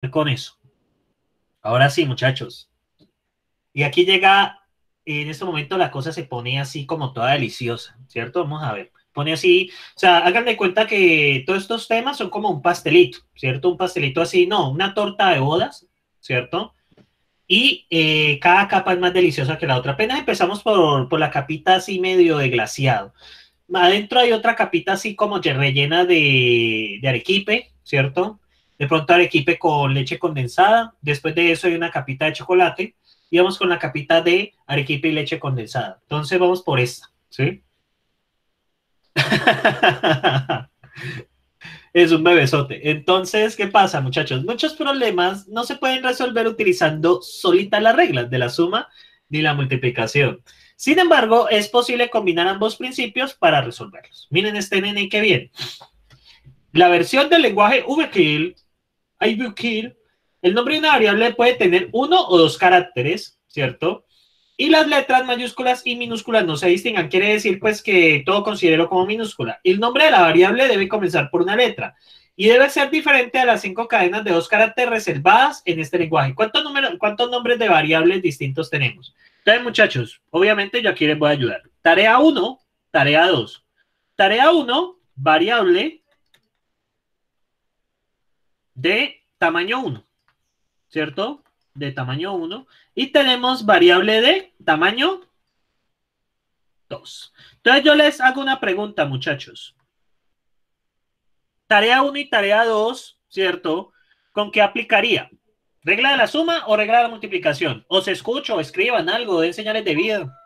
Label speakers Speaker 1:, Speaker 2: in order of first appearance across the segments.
Speaker 1: con eso. Ahora sí, muchachos. Y aquí llega, en este momento la cosa se pone así como toda deliciosa, ¿cierto? Vamos a ver. Pone así, o sea, hagan de cuenta que todos estos temas son como un pastelito, ¿cierto? Un pastelito así, no, una torta de bodas, ¿cierto? Y cada capa es más deliciosa que la otra. Apenas empezamos por la capita así medio de glaseado. Adentro hay otra capita así como rellena de arequipe, ¿cierto? De pronto arequipe con leche condensada. Después de eso hay una capita de chocolate. Y vamos con la capita de arequipe y leche condensada. Entonces vamos por esta, ¿sí? Es un bebesote. Entonces, ¿qué pasa, muchachos? Muchos problemas no se pueden resolver utilizando solitas las reglas de la suma ni la multiplicación. Sin embargo, es posible combinar ambos principios para resolverlos. Miren este nene que bien. La versión del lenguaje VKIL, IVKIL, el nombre de una variable puede tener uno o dos caracteres, ¿cierto? Y las letras mayúsculas y minúsculas no se distingan. Quiere decir, pues, que todo considero como minúscula. El nombre de la variable debe comenzar por una letra y debe ser diferente a las 5 cadenas de dos caracteres reservadas en este lenguaje. ¿Cuántos nombres de variables distintos tenemos? Entonces, muchachos, obviamente yo aquí les voy a ayudar. Tarea uno, tarea 2. Tarea uno, variable de tamaño uno, ¿cierto? De tamaño uno. Y tenemos variable de tamaño 2. Entonces yo les hago una pregunta, muchachos. Tarea uno y tarea 2, ¿cierto? ¿Con qué aplicaría? ¿Regla de la suma o regla de la multiplicación? O se escucha o escriban algo, den señales de vida.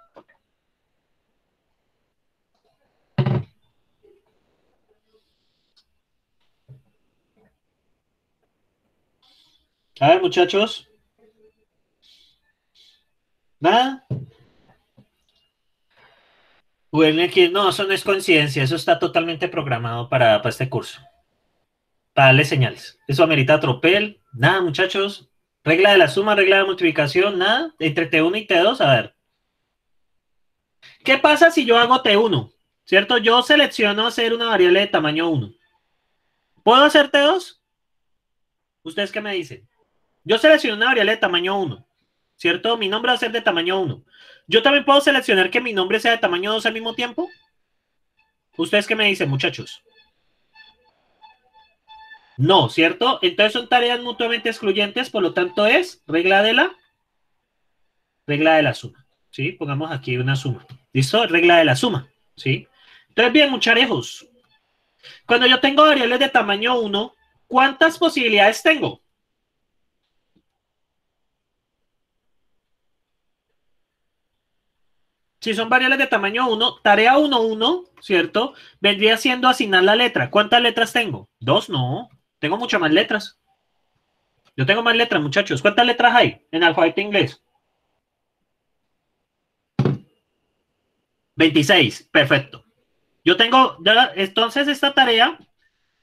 Speaker 1: A ver, muchachos. ¿Nada? Bueno, aquí, no, eso no es coincidencia, eso está totalmente programado para este curso. Para darle señales. Eso amerita tropel. Nada, muchachos. Regla de la suma, regla de la multiplicación, nada. Entre T1 y T2, a ver. ¿Qué pasa si yo hago T1? ¿Cierto? Yo selecciono hacer una variable de tamaño 1. ¿Puedo hacer T2? ¿Ustedes qué me dicen? Yo selecciono una variable de tamaño 1. ¿Cierto? Mi nombre va a ser de tamaño 1. ¿Yo también puedo seleccionar que mi nombre sea de tamaño 2 al mismo tiempo? ¿Ustedes qué me dicen, muchachos? No, ¿cierto? Entonces son tareas mutuamente excluyentes, por lo tanto es regla de la suma. ¿Sí? Pongamos aquí una suma. ¿Listo? Regla de la suma. ¿Sí? Entonces, bien, muchachos. Cuando yo tengo variables de tamaño 1, ¿cuántas posibilidades tengo? Si son variables de tamaño 1, tarea 1, 1, ¿cierto? Vendría siendo asignar la letra. ¿Cuántas letras tengo? Dos, no. Tengo muchas más letras. Yo tengo más letras, muchachos. ¿Cuántas letras hay en el alfabeto inglés? 26. Perfecto. Yo tengo, entonces esta tarea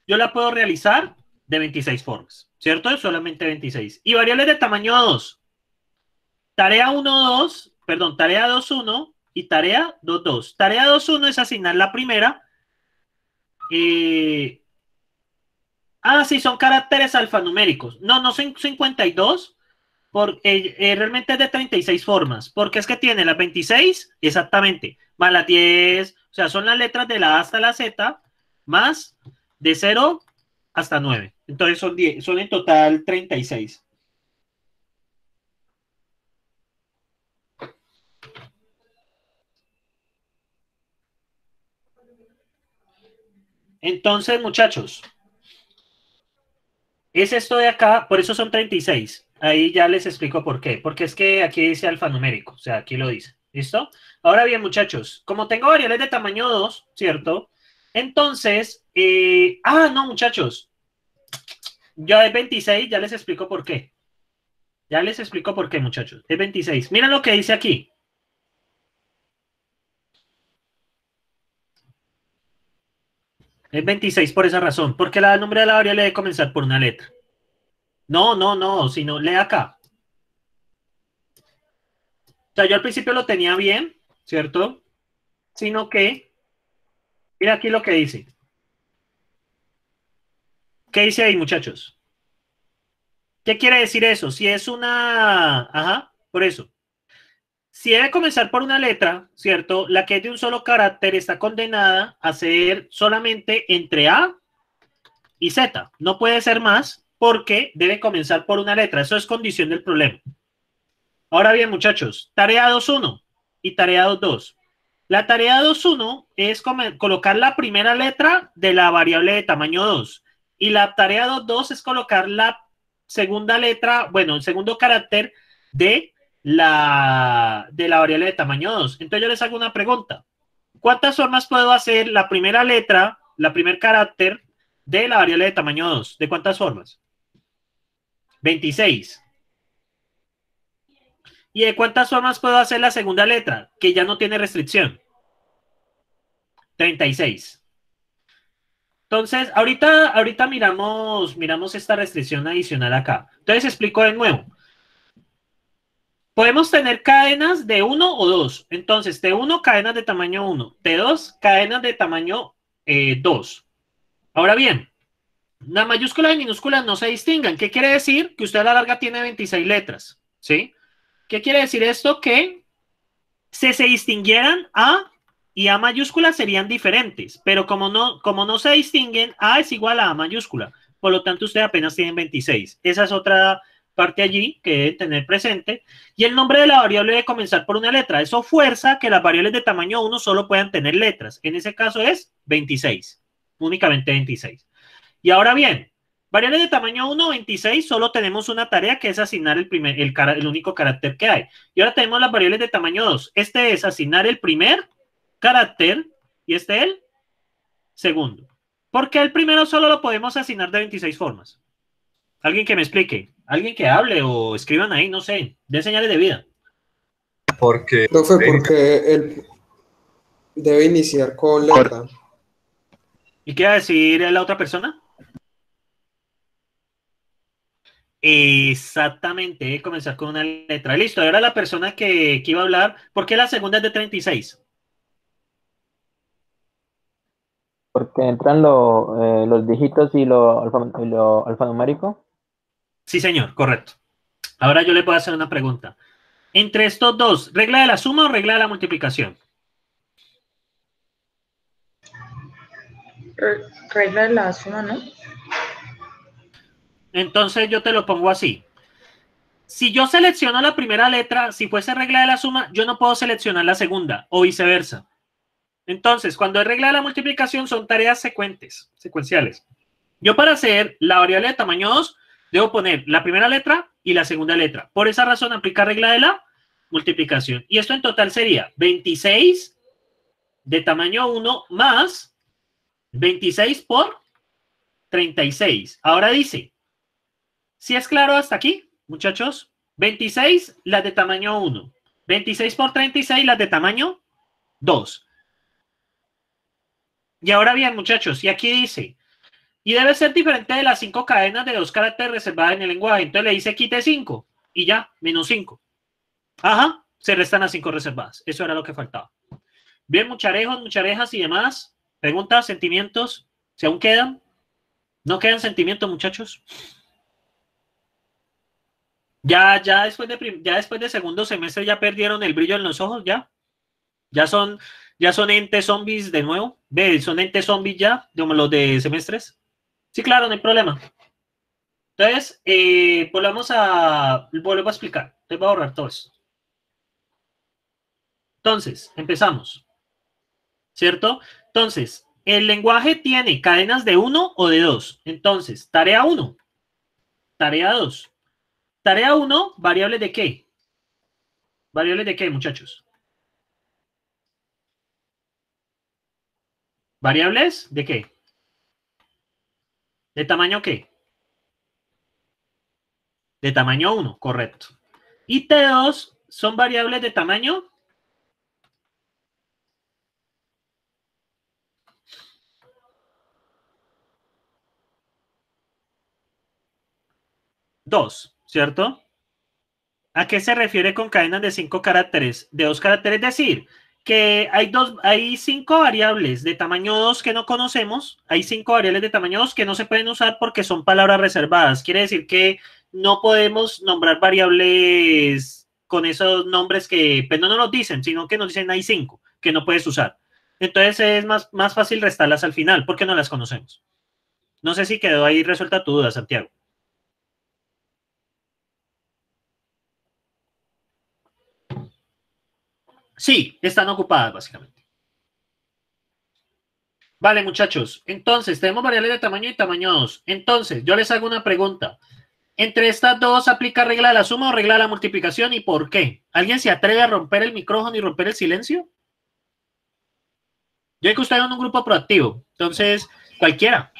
Speaker 1: yo la puedo realizar de 26 formas, ¿cierto? Solamente 26. Y variables de tamaño 2. Tarea 1, 2, perdón, tarea 2, 1 y tarea 2, 2. Tarea 2, 1 es asignar la primera. Eh, sí, son caracteres alfanuméricos. No, no son 52, porque realmente es de 36 formas, porque es que tiene las 26, exactamente, más las 10, o sea, son las letras de la A hasta la Z, más de 0 hasta 9. Entonces son 10, son en total 36. Entonces, muchachos, es esto de acá, por eso son 36. Ahí ya les explico por qué. Porque es que aquí dice alfanumérico, o sea, aquí lo dice. ¿Listo? Ahora bien, muchachos, como tengo variables de tamaño 2, ¿cierto? Entonces, no, muchachos, ya es 26, ya les explico por qué. Ya les explico por qué, muchachos. Es 26. Miren lo que dice aquí. Es 26 por esa razón. Porque el nombre de la variable debe comenzar por una letra. No, no, no, sino lee acá. O sea, yo al principio lo tenía bien, ¿cierto? Sino que, mira aquí lo que dice. ¿Qué dice ahí, muchachos? ¿Qué quiere decir eso? Si es una... Ajá, por eso. Si debe comenzar por una letra, ¿cierto? La que es de un solo carácter está condenada a ser solamente entre A y Z. No puede ser más porque debe comenzar por una letra. Eso es condición del problema. Ahora bien, muchachos, tarea 2.1 y tarea 2.2. La tarea 2.1 es colocar la primera letra de la variable de tamaño 2. Y la tarea 2.2 es colocar la segunda letra, bueno, el segundo carácter de la variable de tamaño 2. Entonces yo les hago una pregunta. ¿Cuántas formas puedo hacer la primera letra, la primer carácter de la variable de tamaño 2? ¿De cuántas formas? 26. ¿Y de cuántas formas puedo hacer la segunda letra? Que ya no tiene restricción. 36. Entonces, ahorita miramos esta restricción adicional acá. Entonces, explico de nuevo. Podemos tener cadenas de 1 o 2. Entonces, T1, cadenas de tamaño 1. T2, cadenas de tamaño 2. Ahora bien, la mayúscula y minúsculas no se distingan. ¿Qué quiere decir? Que usted a la larga tiene 26 letras. ¿Sí? ¿Qué quiere decir esto? Que si se distinguieran A y A mayúscula serían diferentes, pero como no se distinguen, A es igual a A mayúscula. Por lo tanto, usted apenas tiene 26. Esa es otra parte allí que debe tener presente. Y el nombre de la variable debe comenzar por una letra. Eso fuerza que las variables de tamaño 1 solo puedan tener letras. En ese caso es 26. Únicamente 26. Y ahora bien, variables de tamaño 1, 26, solo tenemos una tarea que es asignar el único carácter que hay. Y ahora tenemos las variables de tamaño 2. Este es asignar el primer carácter y este el segundo. ¿Por qué el primero solo lo podemos asignar de 26 formas? Alguien que me explique, alguien que hable o escriban ahí, no sé, den señales de vida.
Speaker 2: Porque él debe iniciar con letra.
Speaker 1: ¿Y qué va a decir la otra persona? Exactamente, comenzar con una letra. Listo, ahora la persona que iba a hablar, ¿por qué la segunda es de 36?
Speaker 3: Porque entran los dígitos y lo alfanumérico.
Speaker 1: Sí, señor, correcto. Ahora yo le puedo hacer una pregunta. Entre estos dos, ¿regla de la suma o regla de la multiplicación?
Speaker 4: Regla de la suma, ¿no?
Speaker 1: Entonces yo te lo pongo así. Si yo selecciono la primera letra, si fuese regla de la suma, yo no puedo seleccionar la segunda o viceversa. Entonces, cuando es regla de la multiplicación, son tareas secuenciales. Yo para hacer la variable de tamaño 2, debo poner la primera letra y la segunda letra. Por esa razón, aplica regla de la multiplicación. Y esto en total sería 26 de tamaño 1 más 26 por 36. Ahora dice, ¿sí es claro hasta aquí, muchachos? 26 las de tamaño 1. 26 por 36 las de tamaño 2. Y ahora bien, muchachos, y aquí dice, y debe ser diferente de las 5 cadenas de 2 caracteres reservadas en el lenguaje. Entonces le dice quite 5 y ya, menos 5. Ajá, se restan las 5 reservadas. Eso era lo que faltaba. Bien, mucharejos, mucharejas y demás. Preguntas, sentimientos, ¿si aún quedan? ¿No quedan sentimientos, muchachos? Ya después de segundo semestre ya perdieron el brillo en los ojos, ya. Ya son entes zombies de nuevo. Ve, son entes zombies ya, como los de semestres. Sí, claro, no hay problema. Entonces, volvemos a explicar. Entonces voy a borrar todo esto. Entonces, empezamos. ¿Cierto? Entonces, el lenguaje tiene cadenas de 1 o de 2. Entonces, tarea 1, tarea 2. Tarea 1, ¿variables de qué? ¿Variables de qué, muchachos? ¿Variables de qué? ¿De tamaño qué? De tamaño 1, correcto. Y T2 son variables de tamaño 2, ¿cierto? ¿A qué se refiere con cadenas de 5 caracteres? De 2 caracteres, es decir, que hay 5 variables de tamaño 2 que no conocemos, hay 5 variables de tamaño 2 que no se pueden usar porque son palabras reservadas. Quiere decir que no podemos nombrar variables con esos nombres que pues, no nos los dicen, sino que nos dicen hay 5 que no puedes usar. Entonces es más fácil restarlas al final porque no las conocemos. No sé si quedó ahí resuelta tu duda, Santiago. Sí, están ocupadas básicamente. Vale, muchachos. Entonces, tenemos variables de tamaño y tamaño 2. Entonces, yo les hago una pregunta. ¿Entre estas dos aplica regla de la suma o regla de la multiplicación y por qué? ¿Alguien se atreve a romper el micrófono y romper el silencio? Yo sé que ustedes son un grupo proactivo. Entonces, cualquiera.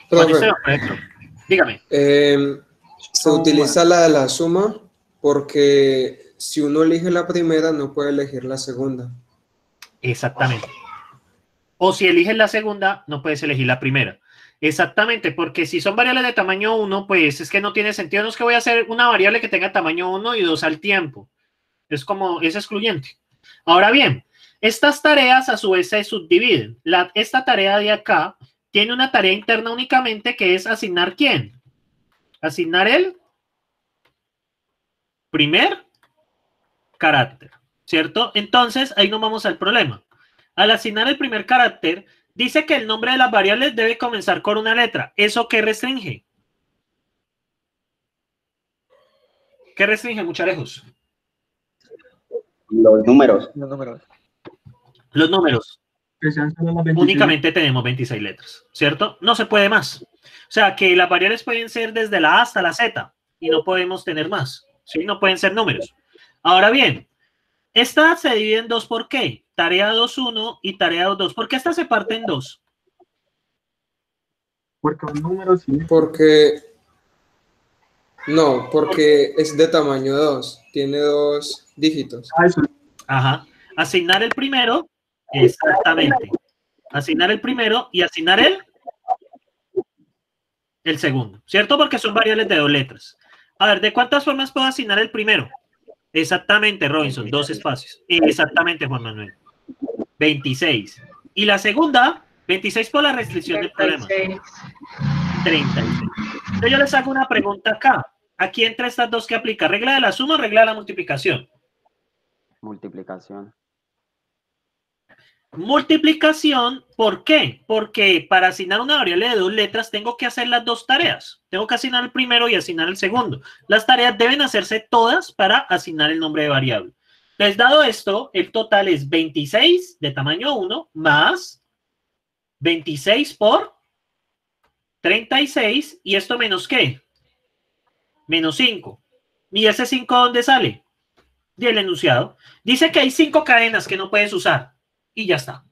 Speaker 1: Dígame.
Speaker 2: Se utiliza la de la suma porque si uno elige la primera, no puede elegir la segunda.
Speaker 1: Exactamente. O si eliges la segunda, no puedes elegir la primera. Exactamente, porque si son variables de tamaño 1, pues es que no tiene sentido. No es que voy a hacer una variable que tenga tamaño 1 y 2 al tiempo. Es excluyente. Ahora bien, estas tareas a su vez se subdividen. Esta tarea de acá tiene una tarea interna únicamente que es asignar ¿quién? Asignar el primer carácter, ¿cierto? Entonces, ahí nos vamos al problema. Al asignar el primer carácter, dice que el nombre de las variables debe comenzar con una letra. ¿Eso qué restringe? ¿Qué restringe, mucharejos?
Speaker 5: Los números.
Speaker 1: Los números. Únicamente tenemos 26 letras, ¿cierto? No se puede más. O sea, que las variables pueden ser desde la A hasta la Z y no podemos tener más, ¿sí? No pueden ser números. Ahora bien, esta se divide en dos, ¿por qué? Tarea 2.1 y tarea 2.2. ¿Por qué esta se parte en dos?
Speaker 5: Porque un número sí.
Speaker 2: Porque es de tamaño 2. Tiene 2 dígitos.
Speaker 1: Ajá. Asignar el primero, exactamente. Asignar el primero y asignar el segundo, ¿cierto? Porque son variables de 2 letras. A ver, ¿de cuántas formas puedo asignar el primero? Exactamente, Robinson, 2 espacios. Exactamente, Juan Manuel. 26. Y la segunda, 26 por la restricción del problema. 36. Entonces yo les hago una pregunta acá. Aquí entre estas dos, ¿qué aplica? ¿Regla de la suma o regla de la multiplicación?
Speaker 3: Multiplicación.
Speaker 1: Multiplicación, ¿por qué? Porque para asignar una variable de 2 letras tengo que hacer las 2 tareas. Tengo que asignar el primero y asignar el segundo. Las tareas deben hacerse todas para asignar el nombre de variable. Entonces, dado esto, el total es 26 de tamaño 1 más 26 por 36. ¿Y esto menos qué? Menos 5. ¿Y ese 5 dónde sale? Del enunciado. Dice que hay 5 cadenas que no puedes usar. Y ya está.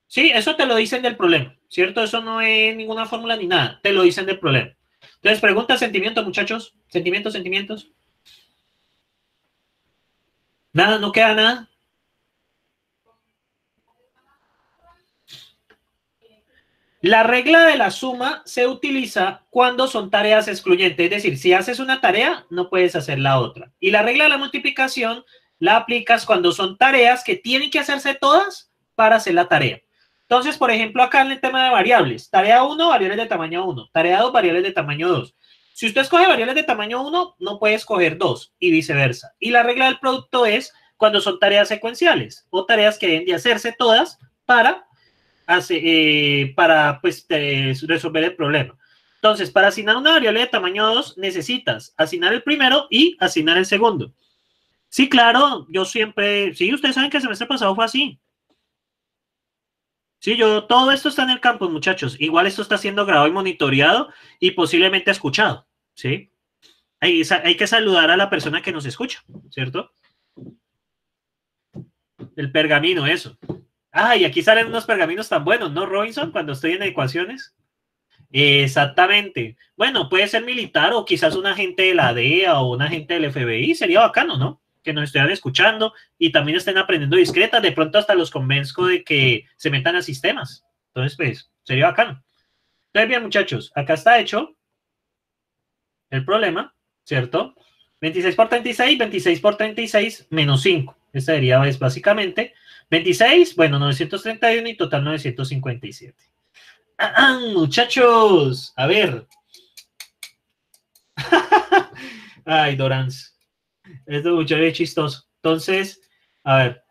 Speaker 1: Sí, eso te lo dicen del problema, ¿cierto? Eso no es ninguna fórmula ni nada. Te lo dicen del problema. Entonces, pregunta sentimientos, muchachos. Sentimientos. Nada, no queda nada. La regla de la suma se utiliza cuando son tareas excluyentes. Es decir, si haces una tarea, no puedes hacer la otra. Y la regla de la multiplicación la aplicas cuando son tareas que tienen que hacerse todas para hacer la tarea. Entonces, por ejemplo, acá en el tema de variables, tarea 1, variables de tamaño 1, tarea 2, variables de tamaño 2. Si usted escoge variables de tamaño 1, no puede escoger 2 y viceversa. Y la regla del producto es cuando son tareas secuenciales o tareas que deben de hacerse todas para resolver el problema. Entonces, para asignar una variable de tamaño 2, necesitas asignar el primero y asignar el segundo. Sí, claro, yo siempre... Sí, ustedes saben que el semestre pasado fue así. Sí, todo esto está en el campus, muchachos. Igual esto está siendo grabado y monitoreado y posiblemente escuchado, ¿sí? Hay que saludar a la persona que nos escucha, ¿cierto? El pergamino, eso. Ah, y aquí salen unos pergaminos tan buenos, ¿no, Robinson? Cuando estoy en ecuaciones. Exactamente. Bueno, puede ser militar o quizás un agente de la DEA o un agente del FBI. Sería bacano, ¿no? Que nos estén escuchando y también estén aprendiendo discretas. De pronto hasta los convenzco de que se metan a sistemas. Entonces, pues, sería bacano. Entonces, bien, muchachos, acá está hecho el problema, ¿cierto? 26 por 36, 26 por 36 menos 5. Esta sería, es básicamente 26, bueno, 931 y total 957. Muchachos, a ver. Ay, Dorans. Esto mucho es chistoso. Entonces, a ver.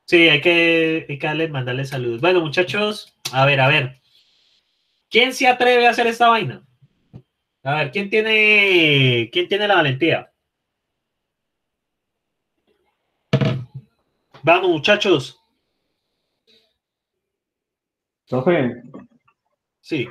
Speaker 1: Sí, hay que mandarle saludos. Bueno, muchachos, a ver. ¿Quién se atreve a hacer esta vaina? A ver, ¿quién tiene la valentía? Vamos, muchachos.
Speaker 5: Profe,
Speaker 1: Sí.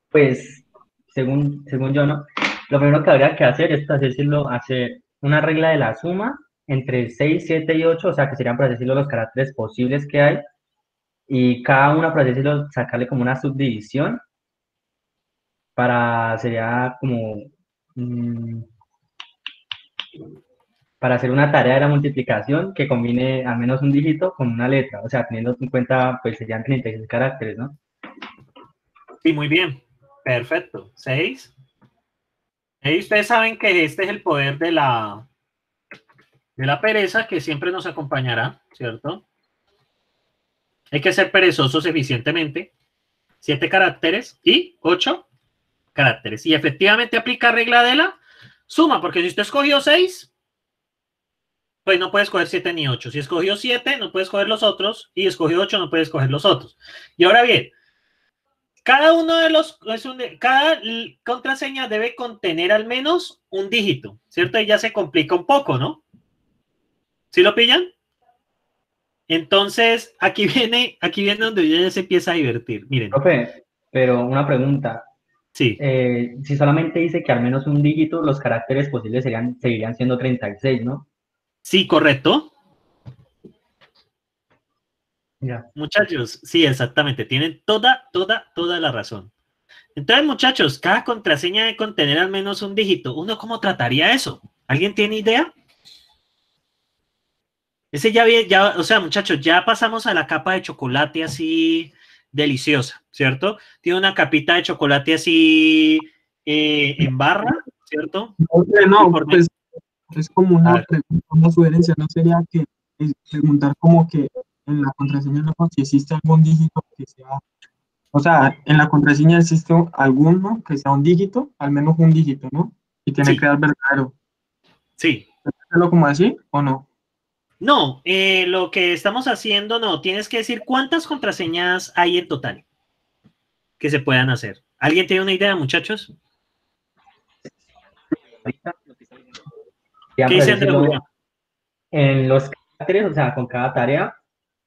Speaker 5: pues, según yo, ¿no? Lo primero que habría que hacer es, por así decirlo, hacer una regla de la suma entre 6, 7 y 8, o sea, que serían, por así decirlo, los caracteres posibles que hay, y cada una, por así decirlo, sacarle como una subdivisión sería como, mm, para hacer una tarea de la multiplicación que combine al menos un dígito con una letra, o sea, teniendo en cuenta, pues serían 36 caracteres, ¿no?
Speaker 1: Sí, muy bien. Perfecto. 6. Y ustedes saben que este es el poder de la pereza que siempre nos acompañará, ¿cierto? Hay que ser perezosos eficientemente. 7 caracteres y 8 caracteres. Y efectivamente aplica regla de la suma, porque si usted escogió 6, pues no puede escoger 7 ni 8. Si escogió 7, no puede escoger los otros. Y escogió 8, no puede escoger los otros. Y ahora bien, cada uno de los, cada contraseña debe contener al menos un dígito, ¿cierto? Y ya se complica un poco, ¿no? ¿Sí lo pillan? Entonces, aquí viene donde ya se empieza a divertir. Miren.
Speaker 5: Profe, pero una pregunta.
Speaker 1: Sí.
Speaker 5: Si solamente dice que al menos un dígito, los caracteres posibles seguirían siendo 36, ¿no?
Speaker 1: Sí, correcto.
Speaker 5: Ya.
Speaker 1: Muchachos, sí, exactamente. Tienen toda la razón. Entonces, muchachos, cada contraseña debe contener al menos un dígito. ¿Uno cómo trataría eso? ¿Alguien tiene idea? Ese ya, o sea, muchachos, ya pasamos a la capa de chocolate así deliciosa, ¿cierto? Tiene una capita de chocolate así en barra, ¿cierto?
Speaker 6: No, pues es como una pregunta, una sugerencia, ¿no sería que preguntar como que en la contraseña no si existe algún dígito que sea, o sea, en la contraseña existe alguno que sea un dígito, al menos un dígito, ¿no? Y tiene
Speaker 1: Sí.
Speaker 6: que dar verdadero.
Speaker 1: Sí.
Speaker 6: ¿Hacerlo como así o no?
Speaker 1: No, lo que estamos haciendo, no, tienes que decir cuántas contraseñas hay en total que se puedan hacer. ¿Alguien tiene una idea, muchachos? ¿Qué dicen de la
Speaker 5: en los caracteres, o sea, con cada tarea,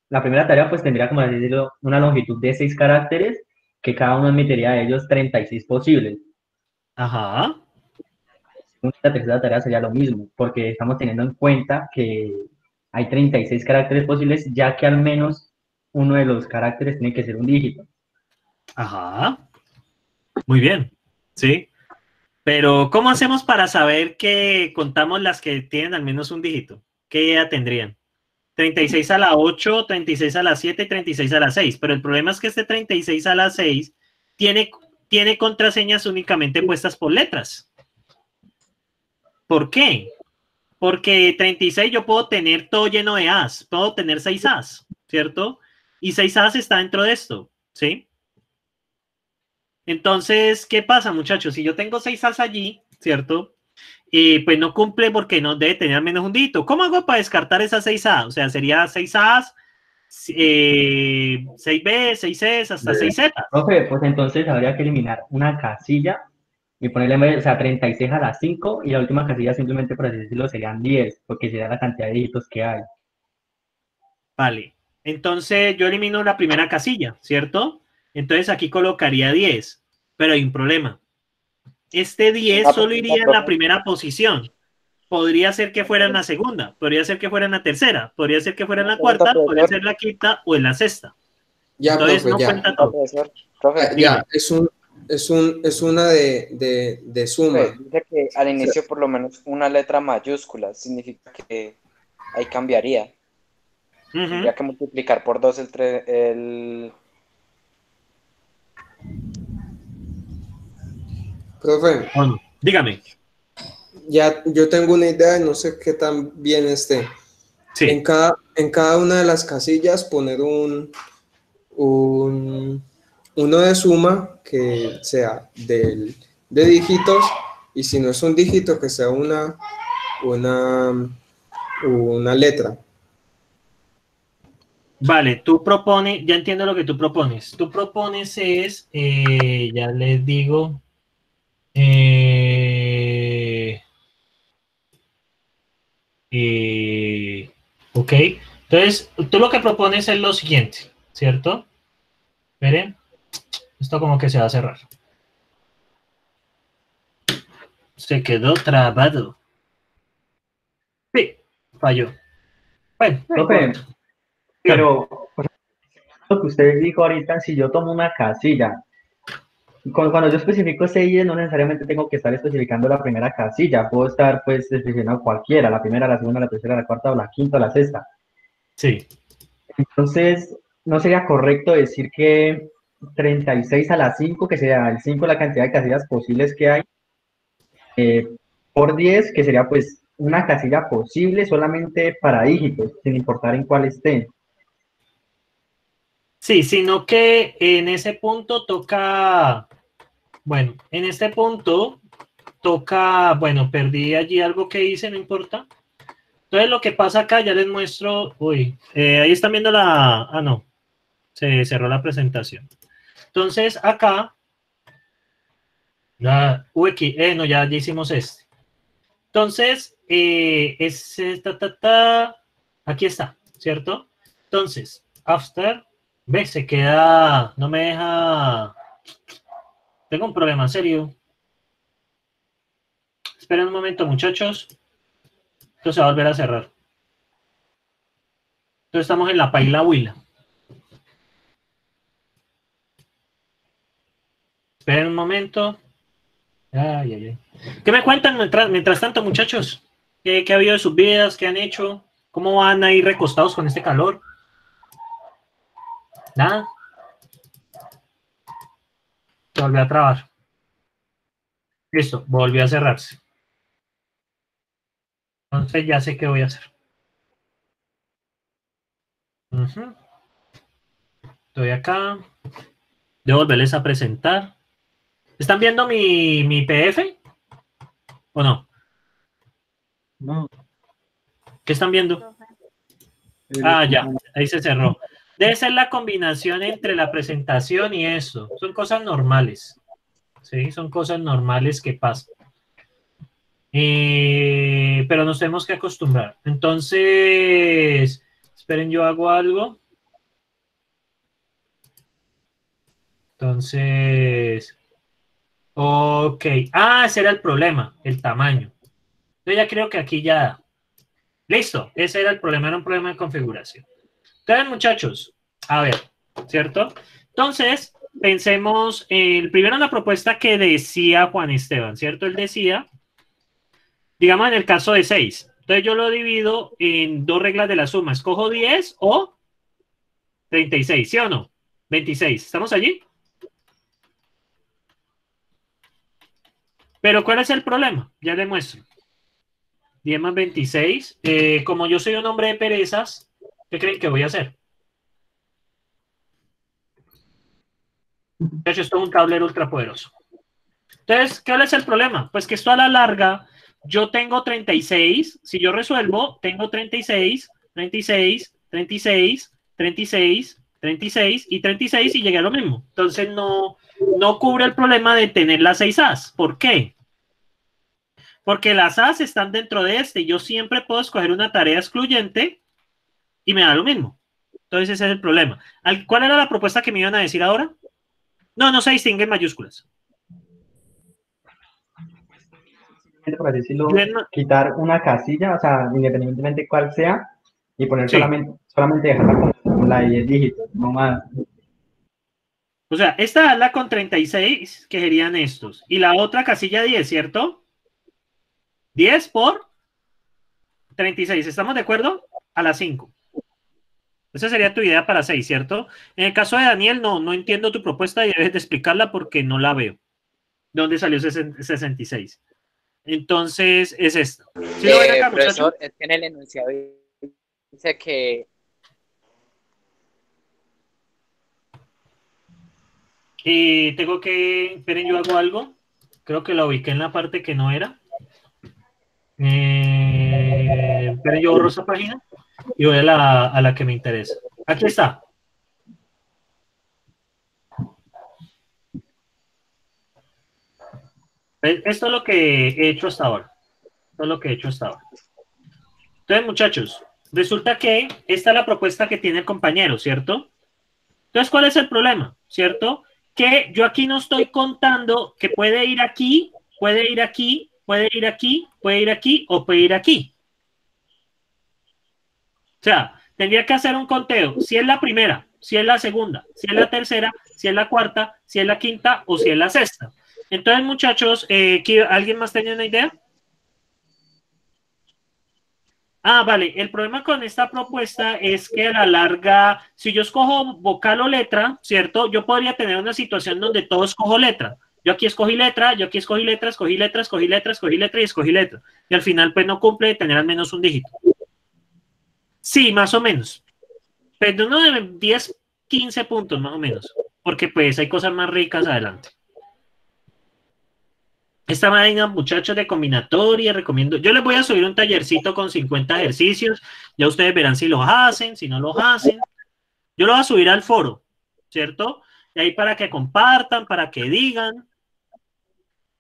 Speaker 5: la primera tarea pues tendría como decirlo una longitud de 6 caracteres, que cada uno admitiría de ellos 36 posibles.
Speaker 1: Ajá.
Speaker 5: La tercera tarea sería lo mismo, porque estamos teniendo en cuenta que hay 36 caracteres posibles, ya que al menos uno de los caracteres tiene que ser un dígito.
Speaker 1: Ajá. Muy bien. Sí. Pero, ¿cómo hacemos para saber que contamos las que tienen al menos un dígito? ¿Qué idea tendrían? 36 a la 8, 36 a la 7 y 36 a la 6. Pero el problema es que este 36 a la 6 tiene contraseñas únicamente puestas por letras. ¿Por qué? Porque 36 yo puedo tener todo lleno de As. Puedo tener 6 As, ¿cierto? Y 6 As está dentro de esto, ¿sí? Entonces, ¿qué pasa, muchachos? Si yo tengo 6 As allí, ¿cierto? Pues no cumple porque no debe tener al menos un dígito. ¿Cómo hago para descartar esas 6A? O sea, sería 6As, 6B, 6C, hasta 6Z.
Speaker 5: Profe, pues entonces habría que eliminar una casilla y ponerle, o sea, 36 a las 5 y la última casilla simplemente, por así decirlo, serían 10, porque sería la cantidad de dígitos que hay.
Speaker 1: Vale. Entonces yo elimino la primera casilla, ¿cierto? Entonces aquí colocaría 10, pero hay un problema. Este 10 solo iría en la primera posición. Podría ser que fuera en la segunda, podría ser que fuera en la tercera, podría ser que fuera en la cuarta, podría ser en la quinta o en la sexta.
Speaker 2: Ya,
Speaker 1: entonces
Speaker 2: profe,
Speaker 1: no
Speaker 2: ya.
Speaker 1: cuenta todo.
Speaker 2: Ya, es una de suma.
Speaker 7: Pues, dice que al inicio por lo menos una letra mayúscula significa que ahí cambiaría. Tendría que multiplicar por 2 el...
Speaker 2: Profe,
Speaker 1: Bueno, dígame.
Speaker 2: ya yo tengo una idea, no sé qué tan bien esté.
Speaker 1: Sí.
Speaker 2: En cada una de las casillas poner uno de suma que sea de dígitos Y si no es un dígito, que sea una letra.
Speaker 1: Vale, tú propones, ya entiendo lo que tú propones. Tú propones es, ya les digo, ok. Entonces, tú lo que propones es lo siguiente, ¿cierto? Miren, esto como que se va a cerrar. Se quedó trabado. Sí, falló. Bueno, no
Speaker 5: Profe,
Speaker 1: importa.
Speaker 5: pero lo que usted dijo ahorita, si yo tomo una casilla, cuando yo especifico CIE, no necesariamente tengo que estar especificando la primera casilla, puedo estar pues especificando cualquiera, la primera, la segunda, la tercera, la cuarta, o la quinta, o la sexta.
Speaker 1: Sí.
Speaker 5: Entonces, ¿no sería correcto decir que 36 a la 5, que sería el 5 la cantidad de casillas posibles que hay, por 10, que sería pues una casilla posible solamente para dígitos, sin importar en cuál esté?
Speaker 1: Sí, sino que en ese punto toca, bueno, en este punto toca, bueno, perdí allí algo que hice, no importa. Entonces lo que pasa acá, ya les muestro, uy, ahí están viendo no, se cerró la presentación. Entonces acá, no, ya hicimos este. Entonces, aquí está, ¿cierto? Entonces, after, ve, se queda, no me deja, tengo un problema en serio. Esperen un momento, muchachos. Esto se va a volver a cerrar. Entonces estamos en la paila huila. Esperen un momento. Ay, ay, ay. ¿Qué me cuentan mientras tanto, muchachos? ¿Qué ha habido de sus vidas? ¿Qué han hecho? ¿Cómo van a ir recostados con este calor? Nada. Se volvió a trabar. Listo, volvió a cerrarse. Entonces ya sé qué voy a hacer. Estoy acá. Debo volverles a presentar. ¿Están viendo mi PDF? ¿O no?
Speaker 6: No.
Speaker 1: ¿Qué están viendo? Ah, ya, ahí se cerró. Debe ser la combinación entre la presentación y eso. Son cosas normales. Sí, son cosas normales que pasan. Pero nos tenemos que acostumbrar. Entonces, esperen, yo hago algo. Entonces, ok. Ah, ese era el problema, el tamaño. Yo ya creo que aquí ya. Listo, ese era el problema, era un problema de configuración. Entonces, muchachos, a ver, ¿cierto? Entonces, pensemos, primero en la propuesta que decía Juan Esteban, ¿cierto? Él decía, digamos en el caso de 6. Entonces yo lo divido en dos reglas de la suma. Escojo 10 o 36, ¿sí o no? 26. ¿Estamos allí? Pero ¿cuál es el problema? Ya le muestro. 10 más 26. Como yo soy un hombre de perezas, ¿qué creen que voy a hacer? De hecho, esto es un tablero ultrapoderoso. Entonces, ¿cuál es el problema? Pues que esto a la larga, yo tengo 36, si yo resuelvo, tengo 36, 36, 36, 36, 36 y 36 y llegué a lo mismo. Entonces no cubre el problema de tener las 6 As. ¿Por qué? Porque las As están dentro de este. Yo siempre puedo escoger una tarea excluyente y me da lo mismo. Entonces ese es el problema. ¿Cuál era la propuesta que me iban a decir ahora? No se distinguen mayúsculas.
Speaker 5: Por así decirlo,
Speaker 1: No,
Speaker 5: quitar una casilla, o sea, independientemente cuál sea, y poner
Speaker 1: sí.
Speaker 5: solamente dejarla con la de 10 dígitos, no más.
Speaker 1: O sea, esta es la con 36, que serían estos. Y la otra casilla 10, ¿cierto? 10 por 36. ¿Estamos de acuerdo? A las 5. Esa sería tu idea para 6, ¿cierto? En el caso de Daniel, no entiendo tu propuesta y debes de explicarla porque no la veo. ¿De dónde salió 66? Entonces, es esto. ¿Sí lo ven acá,
Speaker 7: profesor,
Speaker 1: muchachos?
Speaker 7: es que en el enunciado dice que...
Speaker 1: Tengo que... Esperen, yo hago algo. Creo que la ubiqué en la parte que no era. Pero yo borro esa página y voy a la que me interesa. Aquí está. Esto es lo que he hecho hasta ahora. Esto es lo que he hecho hasta ahora. Entonces, muchachos, resulta que esta es la propuesta que tiene el compañero, ¿cierto? Entonces, ¿cuál es el problema? ¿Cierto? Que yo aquí no estoy contando que puede ir aquí, puede ir aquí, puede ir aquí, puede ir aquí o puede ir aquí. O sea, tendría que hacer un conteo. Si es la primera, si es la segunda, si es la tercera, si es la cuarta, si es la quinta o si es la sexta. Entonces, muchachos, ¿alguien más tenía una idea? Ah, vale. El problema con esta propuesta es que a la larga, si yo escojo vocal o letra, ¿cierto? Yo podría tener una situación donde todo escojo letra. Yo aquí escogí letra, yo aquí escogí letra, escogí letra, escogí letra, escogí letra y escogí letra. Y al final, pues no cumple de tener al menos un dígito. Sí, más o menos. Pero uno de 10, 15 puntos más o menos. Porque pues hay cosas más ricas adelante. Esta vaina, muchachos, de combinatoria, recomiendo. Yo les voy a subir un tallercito con 50 ejercicios. Ya ustedes verán si los hacen, si no los hacen. Yo lo voy a subir al foro, ¿cierto? Y ahí para que compartan, para que digan.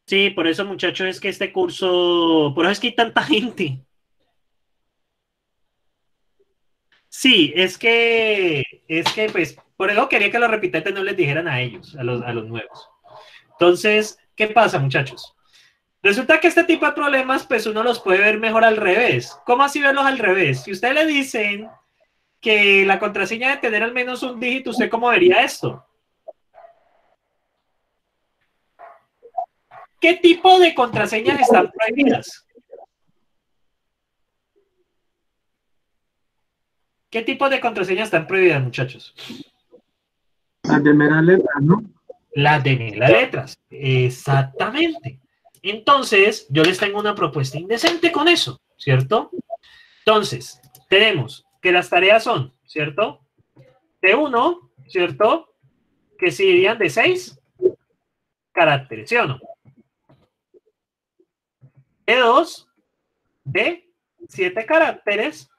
Speaker 1: Sí, por eso, muchachos, es que este curso, por eso es que hay tanta gente. Sí, pues, por eso quería que los repitentes no les dijeran a ellos, a los nuevos. Entonces, ¿qué pasa, muchachos? Resulta que este tipo de problemas, pues uno los puede ver mejor al revés. ¿Cómo así verlos al revés? Si ustedes le dicen que la contraseña debe tener al menos un dígito, ¿usted cómo vería esto? ¿Qué tipo de contraseñas están prohibidas? ¿Qué tipo de contraseñas están prohibidas, muchachos?
Speaker 6: Las de meras letras, ¿no?
Speaker 1: Las de meras letras, exactamente. Entonces, yo les tengo una propuesta indecente con eso, ¿cierto? Entonces, tenemos que las tareas son, ¿cierto? De 1, ¿cierto? Que serían de 6 caracteres, ¿sí o no? De 2, de 7 caracteres.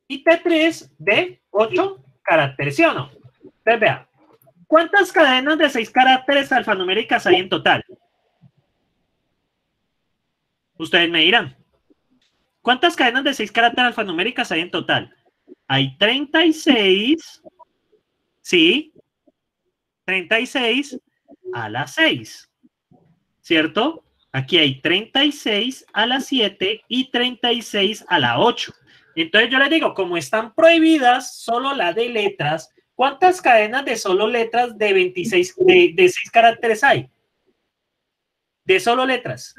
Speaker 1: Y T3 de 8 caracteres, ¿sí o no? Entonces, vea, ¿cuántas cadenas de 6 caracteres alfanuméricas hay en total? Ustedes me dirán. ¿Cuántas cadenas de 6 caracteres alfanuméricas hay en total? Hay 36, sí, 36 a la 6, ¿cierto? Aquí hay 36 a la 7 y 36 a la 8. Entonces yo les digo, como están prohibidas solo la de letras, ¿cuántas cadenas de solo letras de 26, de 6 caracteres hay? De solo letras.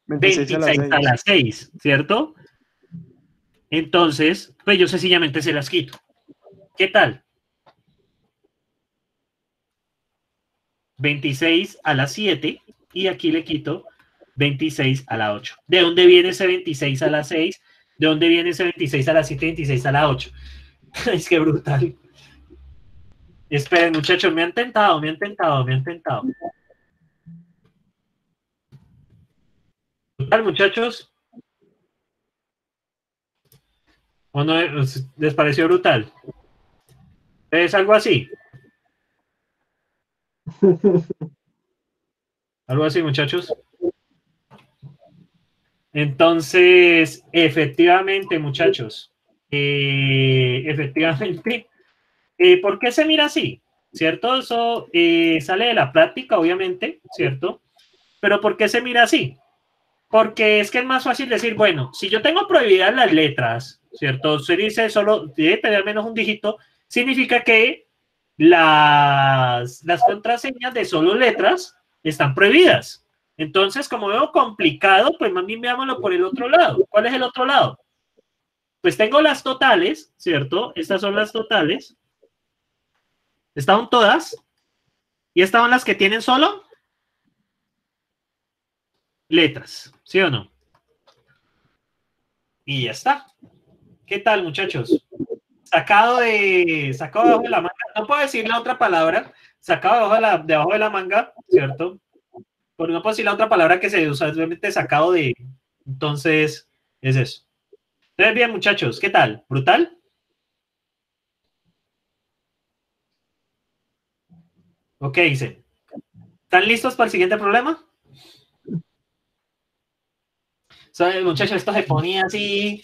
Speaker 1: 26 a las 6, ¿cierto? Entonces, pues yo sencillamente se las quito. ¿Qué tal? 26 a la 7 y aquí le quito 26 a la 8. ¿De dónde viene ese 26 a la 6? ¿De dónde viene ese 26 a la 7 y 26 a la 8? Es que brutal. Esperen, muchachos, me han tentado. Brutal, muchachos. ¿O no les pareció brutal? ¿Es algo así? Algo así, muchachos. Entonces, efectivamente, muchachos, efectivamente, ¿por qué se mira así? ¿Cierto? Eso sale de la práctica, obviamente, ¿cierto? Pero ¿por qué se mira así? Porque es que es más fácil decir, bueno, si yo tengo prohibidas las letras, ¿cierto? Se dice solo, debe tener al menos un dígito, significa que las contraseñas de solo letras están prohibidas. Entonces, como veo complicado, pues más bien veámoslo por el otro lado. ¿Cuál es el otro lado? Pues tengo las totales, ¿cierto? Estas son las totales. Estaban todas. Y estaban las que tienen solo letras, ¿sí o no? Y ya está. ¿Qué tal, muchachos? Sacado de la manga. No puedo decir la otra palabra, sacado debajo de la manga, ¿cierto? Por no puedo decir la otra palabra que se usa, es realmente sacado de... Entonces, es eso. Entonces, bien, muchachos, ¿qué tal? ¿Brutal? Ok, dice. ¿Están listos para el siguiente problema? ¿Sabes, muchachos? Esto se ponía así...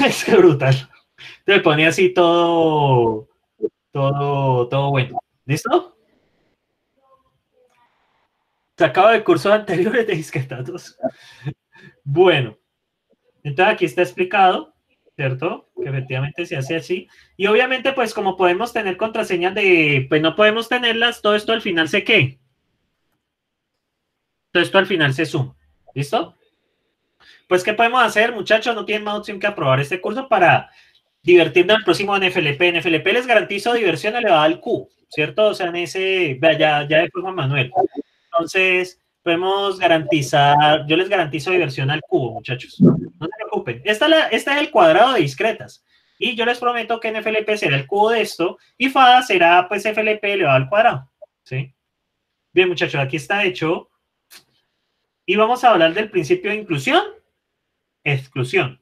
Speaker 1: es que brutal. Se ponía así todo bueno. ¿Listo? Sacado de cursos anteriores de disquetados. Bueno, entonces aquí está explicado, ¿cierto? Que efectivamente se hace así. Y obviamente, pues como podemos tener contraseñas de, pues no podemos tenerlas, todo esto al final se qué. Todo esto al final se suma. ¿Listo? Pues, ¿qué podemos hacer, muchachos? No tienen más opción que aprobar este curso para divertirnos en el próximo NFLP. NFLP les garantizo diversión elevada al Q, ¿cierto? O sea, en ese, ya después Juan Manuel. Entonces, podemos garantizar, yo les garantizo diversión al cubo, muchachos. No se preocupen. Este es el cuadrado de discretas. Y yo les prometo que NFLP será el cubo de esto y FADA será, pues, FLP elevado al cuadrado. ¿Sí? Bien, muchachos, aquí está hecho. Y vamos a hablar del principio de inclusión, exclusión.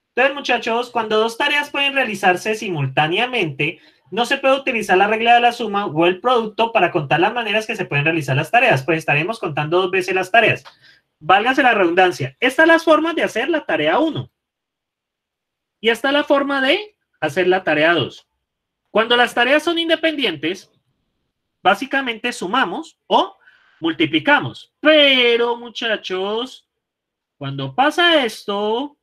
Speaker 1: Entonces, muchachos, cuando dos tareas pueden realizarse simultáneamente, no se puede utilizar la regla de la suma o el producto para contar las maneras que se pueden realizar las tareas, pues estaremos contando 2 veces las tareas. Válgase la redundancia. Esta es la forma de hacer la tarea 1. Y esta es la forma de hacer la tarea 2. Cuando las tareas son independientes, básicamente sumamos o multiplicamos. Pero, muchachos, cuando pasa esto,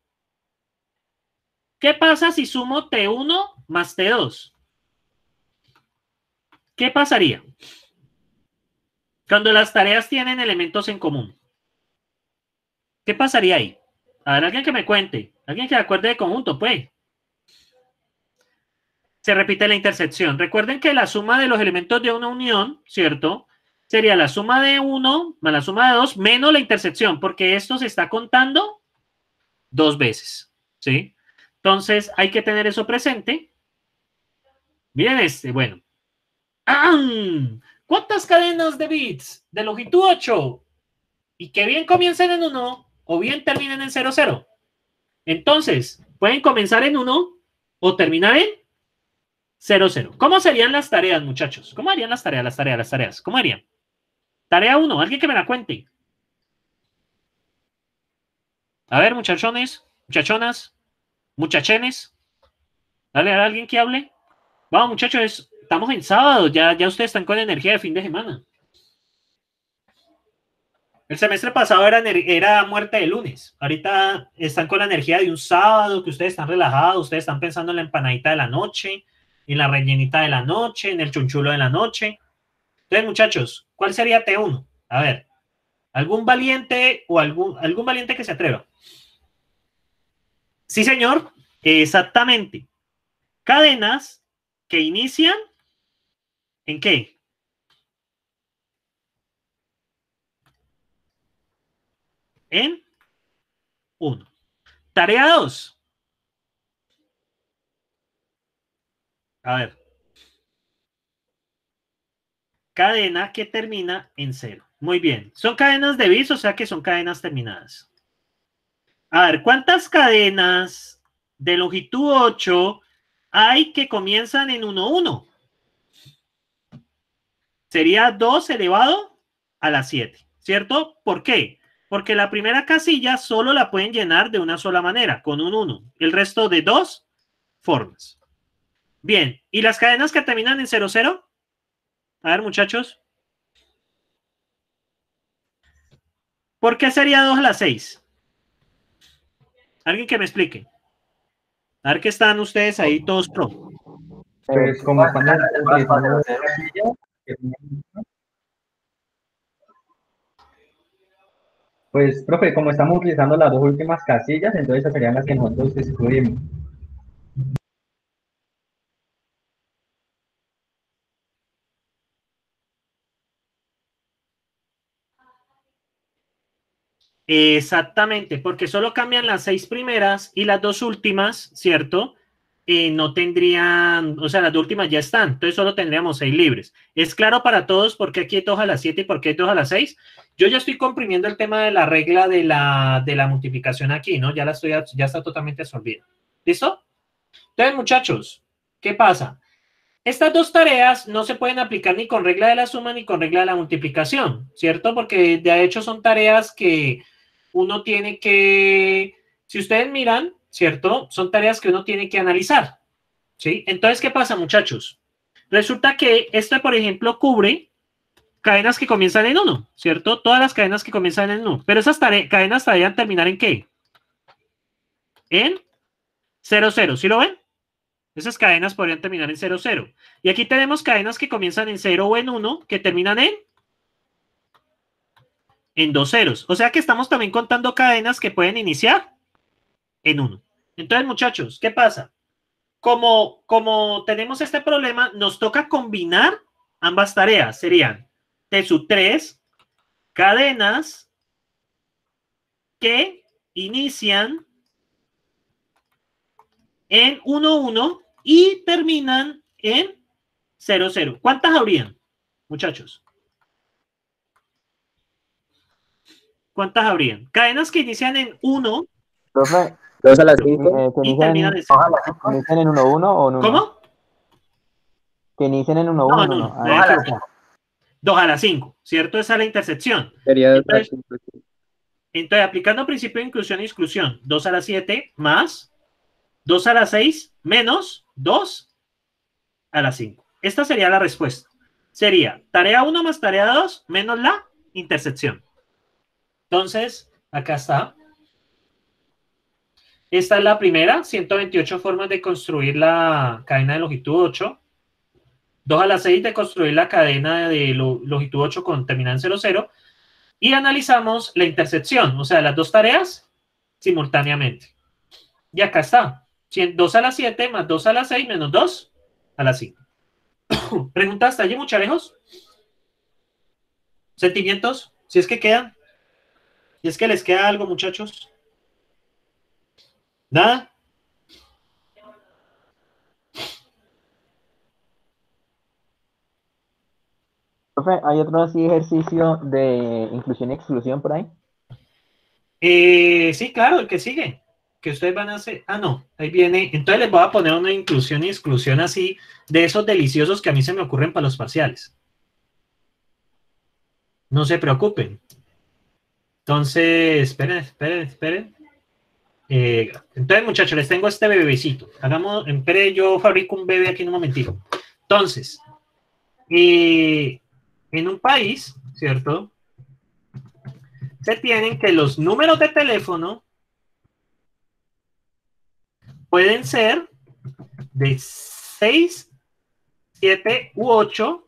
Speaker 1: ¿qué pasa si sumo T1 más T2? ¿Qué pasaría? Cuando las tareas tienen elementos en común. ¿Qué pasaría ahí? A ver, alguien que me cuente. Alguien que se acuerde de conjunto, pues. Se repite la intersección. Recuerden que la suma de los elementos de una unión, ¿cierto? Sería la suma de 1 más la suma de 2 menos la intersección, porque esto se está contando 2 veces, ¿sí? Entonces, hay que tener eso presente. Miren bueno. ¿Cuántas cadenas de bits de longitud 8 y que bien comiencen en 1 o bien terminen en 0, 0? Entonces, pueden comenzar en 1 o terminar en 0, 0. ¿Cómo serían las tareas, muchachos? ¿Cómo harían las tareas? ¿Cómo harían? Tarea 1, alguien que me la cuente. A ver, muchachones, muchachonas, muchachenes. Dale a alguien que hable. Vamos, muchachos, estamos en sábado, ya ustedes están con energía de fin de semana. El semestre pasado era muerte de lunes. Ahorita están con la energía de un sábado, que ustedes están relajados, ustedes están pensando en la empanadita de la noche, en la rellenita de la noche, en el chunchulo de la noche. Entonces, muchachos, ¿cuál sería T1? A ver, ¿algún valiente o algún valiente que se atreva? Sí, señor, exactamente. Cadenas que inician ¿en qué? En 1. Tarea 2. A ver. Cadena que termina en 0. Muy bien. Son cadenas de bits, o sea que son cadenas terminadas. A ver, ¿cuántas cadenas de longitud 8 hay que comienzan en 1, 1? Sería 2 elevado a la 7, ¿cierto? ¿Por qué? Porque la primera casilla solo la pueden llenar de una sola manera, con un 1. El resto de 2 formas. Bien, ¿y las cadenas que terminan en 0, 0? A ver, muchachos. ¿Por qué sería 2 a la 6? Alguien que me explique. A ver que están ustedes ahí todos pro.
Speaker 5: Pues como estamos utilizando pues, profe, como estamos utilizando las 2 últimas casillas, entonces esas serían las que nosotros excluimos.
Speaker 1: Exactamente, porque solo cambian las 6 primeras y las 2 últimas, ¿cierto? no tendrían, o sea, las últimas ya están, entonces solo tendríamos 6 libres. ¿Es claro para todos por qué aquí hay 2 a las 7 y por qué hay 2 a las 6? Yo ya estoy comprimiendo el tema de la regla de la multiplicación aquí, ¿no? Ya está totalmente absorbida. ¿Listo? Entonces, muchachos, ¿qué pasa? Estas 2 tareas no se pueden aplicar ni con regla de la suma ni con regla de la multiplicación, ¿cierto? Porque de hecho son tareas que uno tiene que, si ustedes miran, ¿cierto? Son tareas que uno tiene que analizar, ¿sí? Entonces, ¿qué pasa, muchachos? Resulta que esto, por ejemplo, cubre cadenas que comienzan en 1, ¿cierto? Todas las cadenas que comienzan en 1. Pero esas cadenas deberían terminar ¿en qué? En 0, 0. ¿Sí lo ven? Esas cadenas podrían terminar en 0, 0. Y aquí tenemos cadenas que comienzan en 0 o en 1, que terminan en 2 ceros. O sea que estamos también contando cadenas que pueden iniciar en 1. Entonces, muchachos, ¿qué pasa? Como tenemos este problema, nos toca combinar ambas tareas. Serían T sub 3 cadenas que inician en 1, 1 y terminan en 0, 0. ¿Cuántas habrían, muchachos? ¿Cuántas habrían? Cadenas que inician en 1.
Speaker 3: Profe,
Speaker 2: 2 a las 5.
Speaker 3: que
Speaker 1: Y terminan en 0.
Speaker 3: inician en 1, 1 o en 1.
Speaker 1: ¿Cómo?
Speaker 3: Que inician en 1,
Speaker 1: No,
Speaker 3: 1,
Speaker 1: en 1.
Speaker 3: no.
Speaker 1: Me había equivocado. 2 a la 5, ¿cierto? Esa es la intersección.
Speaker 2: Sería
Speaker 1: Entonces, aplicando principio de inclusión y exclusión, 2 a la 7 más 2 a la 6 menos 2 a la 5. Esta sería la respuesta. Sería tarea 1 más tarea 2 menos la intersección. Entonces, acá está. Esta es la primera, 128 formas de construir la cadena de longitud 8. 2 a la 6 de construir la cadena de longitud 8 con terminal en 0, 0. Y analizamos la intersección, o sea, las 2 tareas simultáneamente. Y acá está. 2 a la 7 más 2 a la 6 menos 2 a la 5. ¿Preguntas hasta allí, mucharejos? ¿Sentimientos? Si es que quedan. Si es que les queda algo, muchachos. ¿Nada?
Speaker 3: Profe, ¿hay otro así ejercicio de inclusión y exclusión por ahí?
Speaker 1: Sí, claro, el que sigue. Que ustedes van a hacer. Ah, no, ahí viene. Entonces les voy a poner una inclusión y exclusión así de esos deliciosos que a mí se me ocurren para los parciales. No se preocupen. Entonces, esperen. Entonces, muchachos, les tengo este bebecito. Esperen, yo fabrico un bebé aquí en un momentito. Entonces, en un país, ¿cierto? Se tienen que los números de teléfono pueden ser de 6, 7 u 8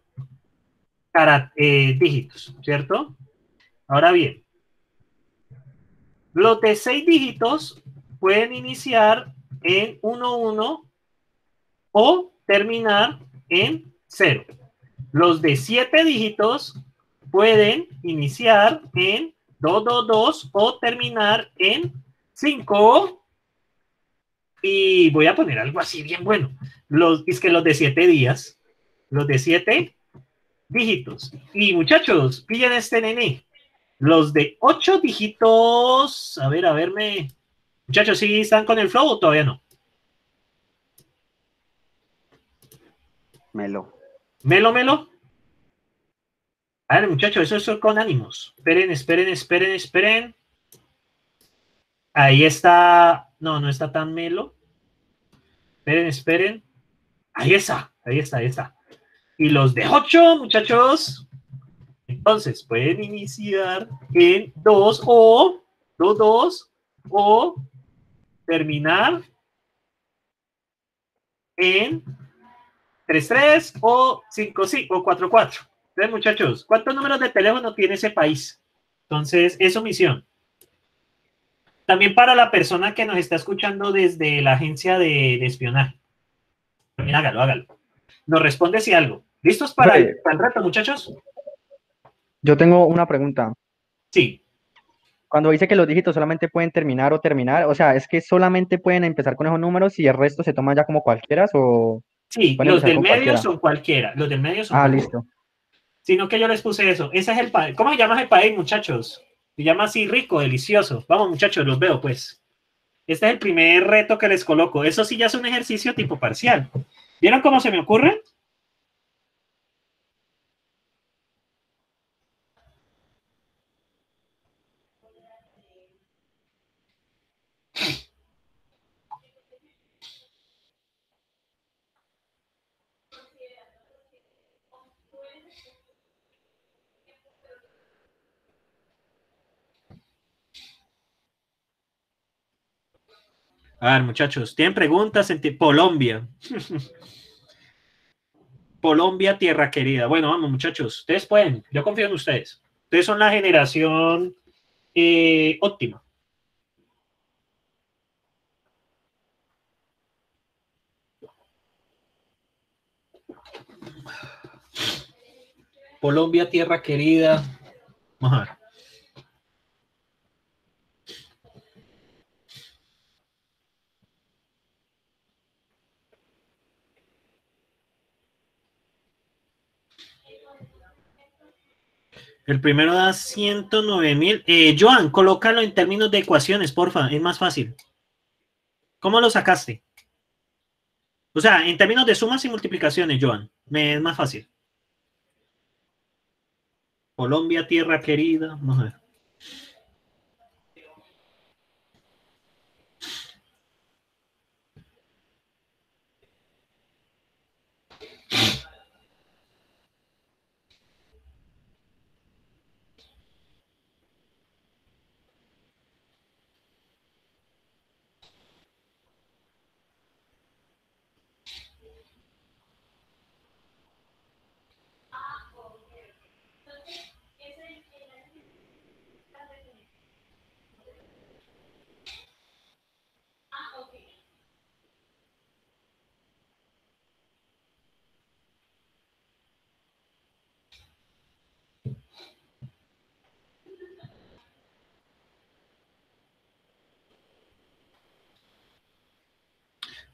Speaker 1: dígitos, ¿cierto? Ahora bien, los de 6 dígitos pueden iniciar en 1, 1 o terminar en 0. Los de 7 dígitos pueden iniciar en 2, 2, 2 o terminar en 5. Y voy a poner algo así bien bueno. Es que los de 7 días, los de 7 dígitos. Y muchachos, pillen este nene. Los de 8 dígitos. A ver, muchachos, ¿sí están con el flow o todavía no?
Speaker 8: Melo.
Speaker 1: Melo. A ver, muchachos, eso es con ánimos. Esperen. Ahí está. No está tan melo. Esperen. Ahí está. Y los de 8, muchachos. Entonces, pueden iniciar en 2 o 2, 2 o terminar en 3, 3 o 5, 5 o 4, 4. Entonces, muchachos, ¿cuántos números de teléfono tiene ese país? Entonces, es su misión. También para la persona que nos está escuchando desde la agencia de espionaje. También hágalo. Nos responde si algo. ¿Listos para el reto, muchachos?
Speaker 8: Yo tengo una pregunta.
Speaker 1: Sí.
Speaker 5: Cuando dice que los dígitos solamente pueden terminar o terminar, o sea, es que solamente pueden empezar con esos números y el resto se toman ya como cualquiera o
Speaker 1: Sí,
Speaker 5: pueden
Speaker 1: los
Speaker 5: empezar
Speaker 1: del
Speaker 5: con
Speaker 1: medio
Speaker 5: cualquiera.
Speaker 1: son cualquiera. Los del medio son
Speaker 5: Ah,
Speaker 1: cualquiera.
Speaker 5: listo.
Speaker 1: Sino que yo les puse eso. Ese es el país. ¿Cómo se llama el país, muchachos? Se llama así rico, delicioso. Vamos, muchachos, los veo, pues. Este es el primer reto que les coloco. Eso sí ya es un ejercicio tipo parcial. ¿Vieron cómo se me ocurre? A ver, muchachos, ¿tienen preguntas? Colombia. Colombia, tierra querida. Bueno, vamos, muchachos. Ustedes pueden. Yo confío en ustedes. Ustedes son la generación óptima. Colombia, tierra querida. Vamos a ver. El primero da 109.000. Joan, colócalo en términos de ecuaciones, porfa. Es más fácil. ¿Cómo lo sacaste? O sea, en términos de sumas y multiplicaciones, Joan. Me es más fácil. Colombia, tierra querida. Vamos a ver.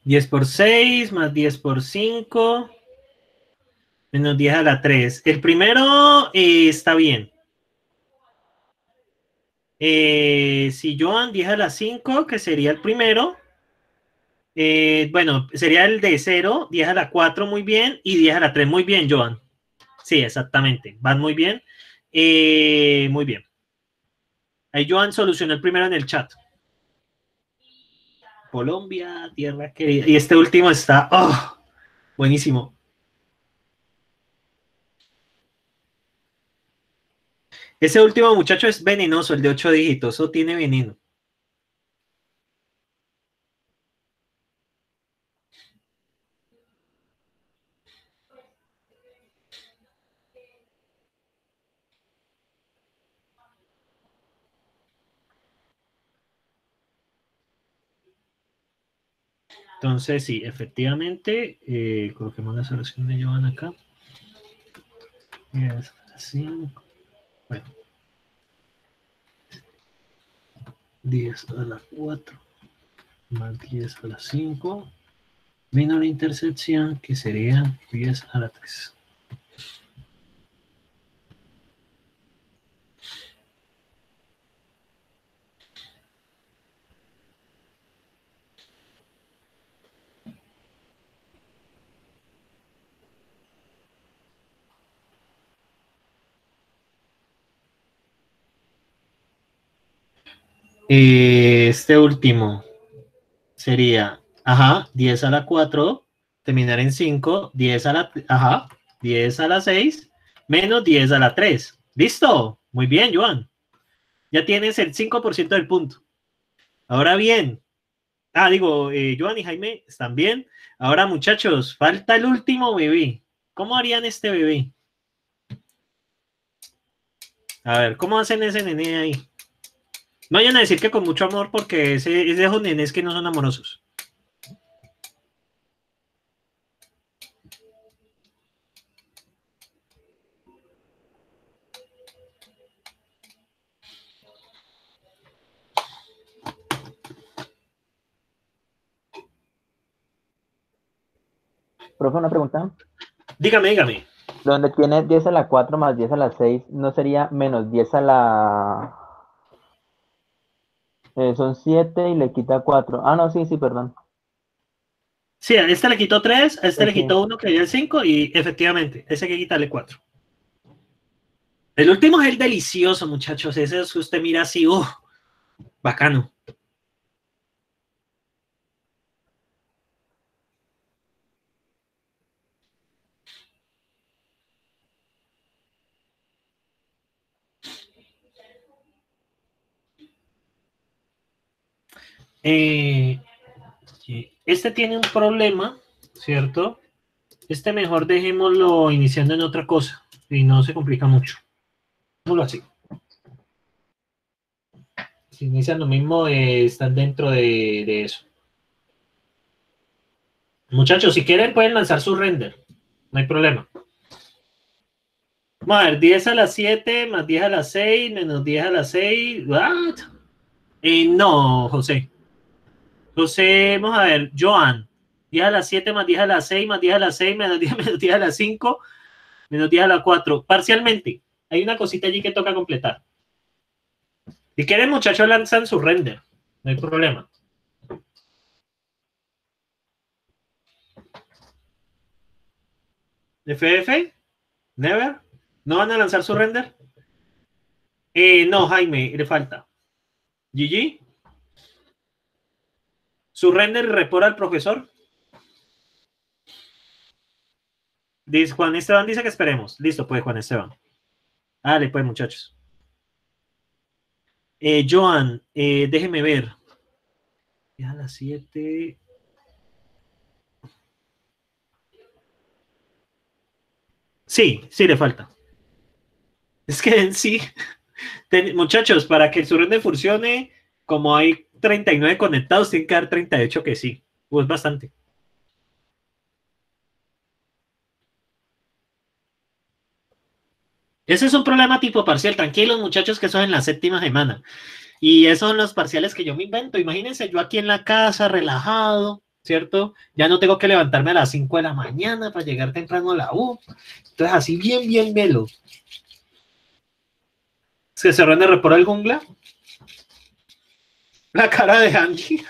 Speaker 1: ¿10 por 6 más 10 por 5 menos 10 a la 3? El primero está bien. Si Joan 10 a la 5, que sería el primero. Bueno, sería el de 0, 10 a la 4, muy bien, y 10 a la 3, muy bien, Joan. Sí, exactamente, van muy bien. Muy bien. Ahí Joan solucionó el primero en el chat. Colombia, tierra querida. Y este último está, buenísimo. Ese último muchacho es venenoso, el de 8 dígitos, eso tiene veneno. Entonces, sí, efectivamente, coloquemos la solución de Joan acá. 10 a la 5. Bueno. 10 a la 4 más 10 a la 5 menos la intersección, que sería 10 a la 3. Este último sería, 10 a la 4, terminar en 5, 10 a la, 10 a la 6, menos 10 a la 3. ¿Listo? Muy bien, Joan. Ya tienes el 5% del punto. Ahora bien, Joan y Jaime están bien. Ahora, muchachos, falta el último bebé. ¿Cómo harían este bebé? A ver, ¿cómo hacen ese nene ahí? No vayan a decir que con mucho amor, porque es de esos nenes que no son amorosos.
Speaker 3: Profe, una pregunta.
Speaker 1: Dígame.
Speaker 3: Donde tiene 10 a la 4 más 10 a la 6, ¿no sería menos 10 a la... son 7 y le quita 4. Ah, no, sí, perdón.
Speaker 1: Sí, a este le quitó 3, a este le
Speaker 3: Sí.
Speaker 1: quitó 1, que había el 5, y efectivamente, ese hay que quitarle 4. El último es el delicioso, muchachos. Ese es que usted mira así, bacano. Este tiene un problema, ¿cierto? Este mejor dejémoslo iniciando en otra cosa y no se complica mucho. Démoslo así. Si inician lo mismo, están dentro de eso. Muchachos, si quieren pueden lanzar su render. No hay problema. Vamos a ver, 10 a la 7 más 10 a la 6 menos 10 a la 6. ¿What? No, José. José, vamos a ver, Joan. 10 a la 7 más 10 a la 6 más 10 a la 6 menos 10 a la 5 menos 10 a la 4. Parcialmente. Hay una cosita allí que toca completar. Si quieren, muchachos, lanzan su render. No hay problema. FF, Never. ¿No van a lanzar su render? No, Jaime, le falta. GG. Su render repora al profesor. Dice, Juan Esteban dice que esperemos. Listo, pues, Juan Esteban. Dale, pues, muchachos. Joan, déjeme ver. Ya a las 7. Sí, le falta. Es que en sí, muchachos, para que el surrender funcione, como hay 39 conectados, tienen que dar 38 que sí. Es bastante. Ese es un problema tipo parcial. Tranquilos, muchachos, que eso es en la 7ª semana. Y esos son los parciales que yo me invento. Imagínense yo aquí en la casa, relajado, ¿cierto? Ya no tengo que levantarme a las 5 de la mañana para llegar temprano a la U. Entonces, así bien velo. ¿Es que se rende repor el jungla? La cara de Angie.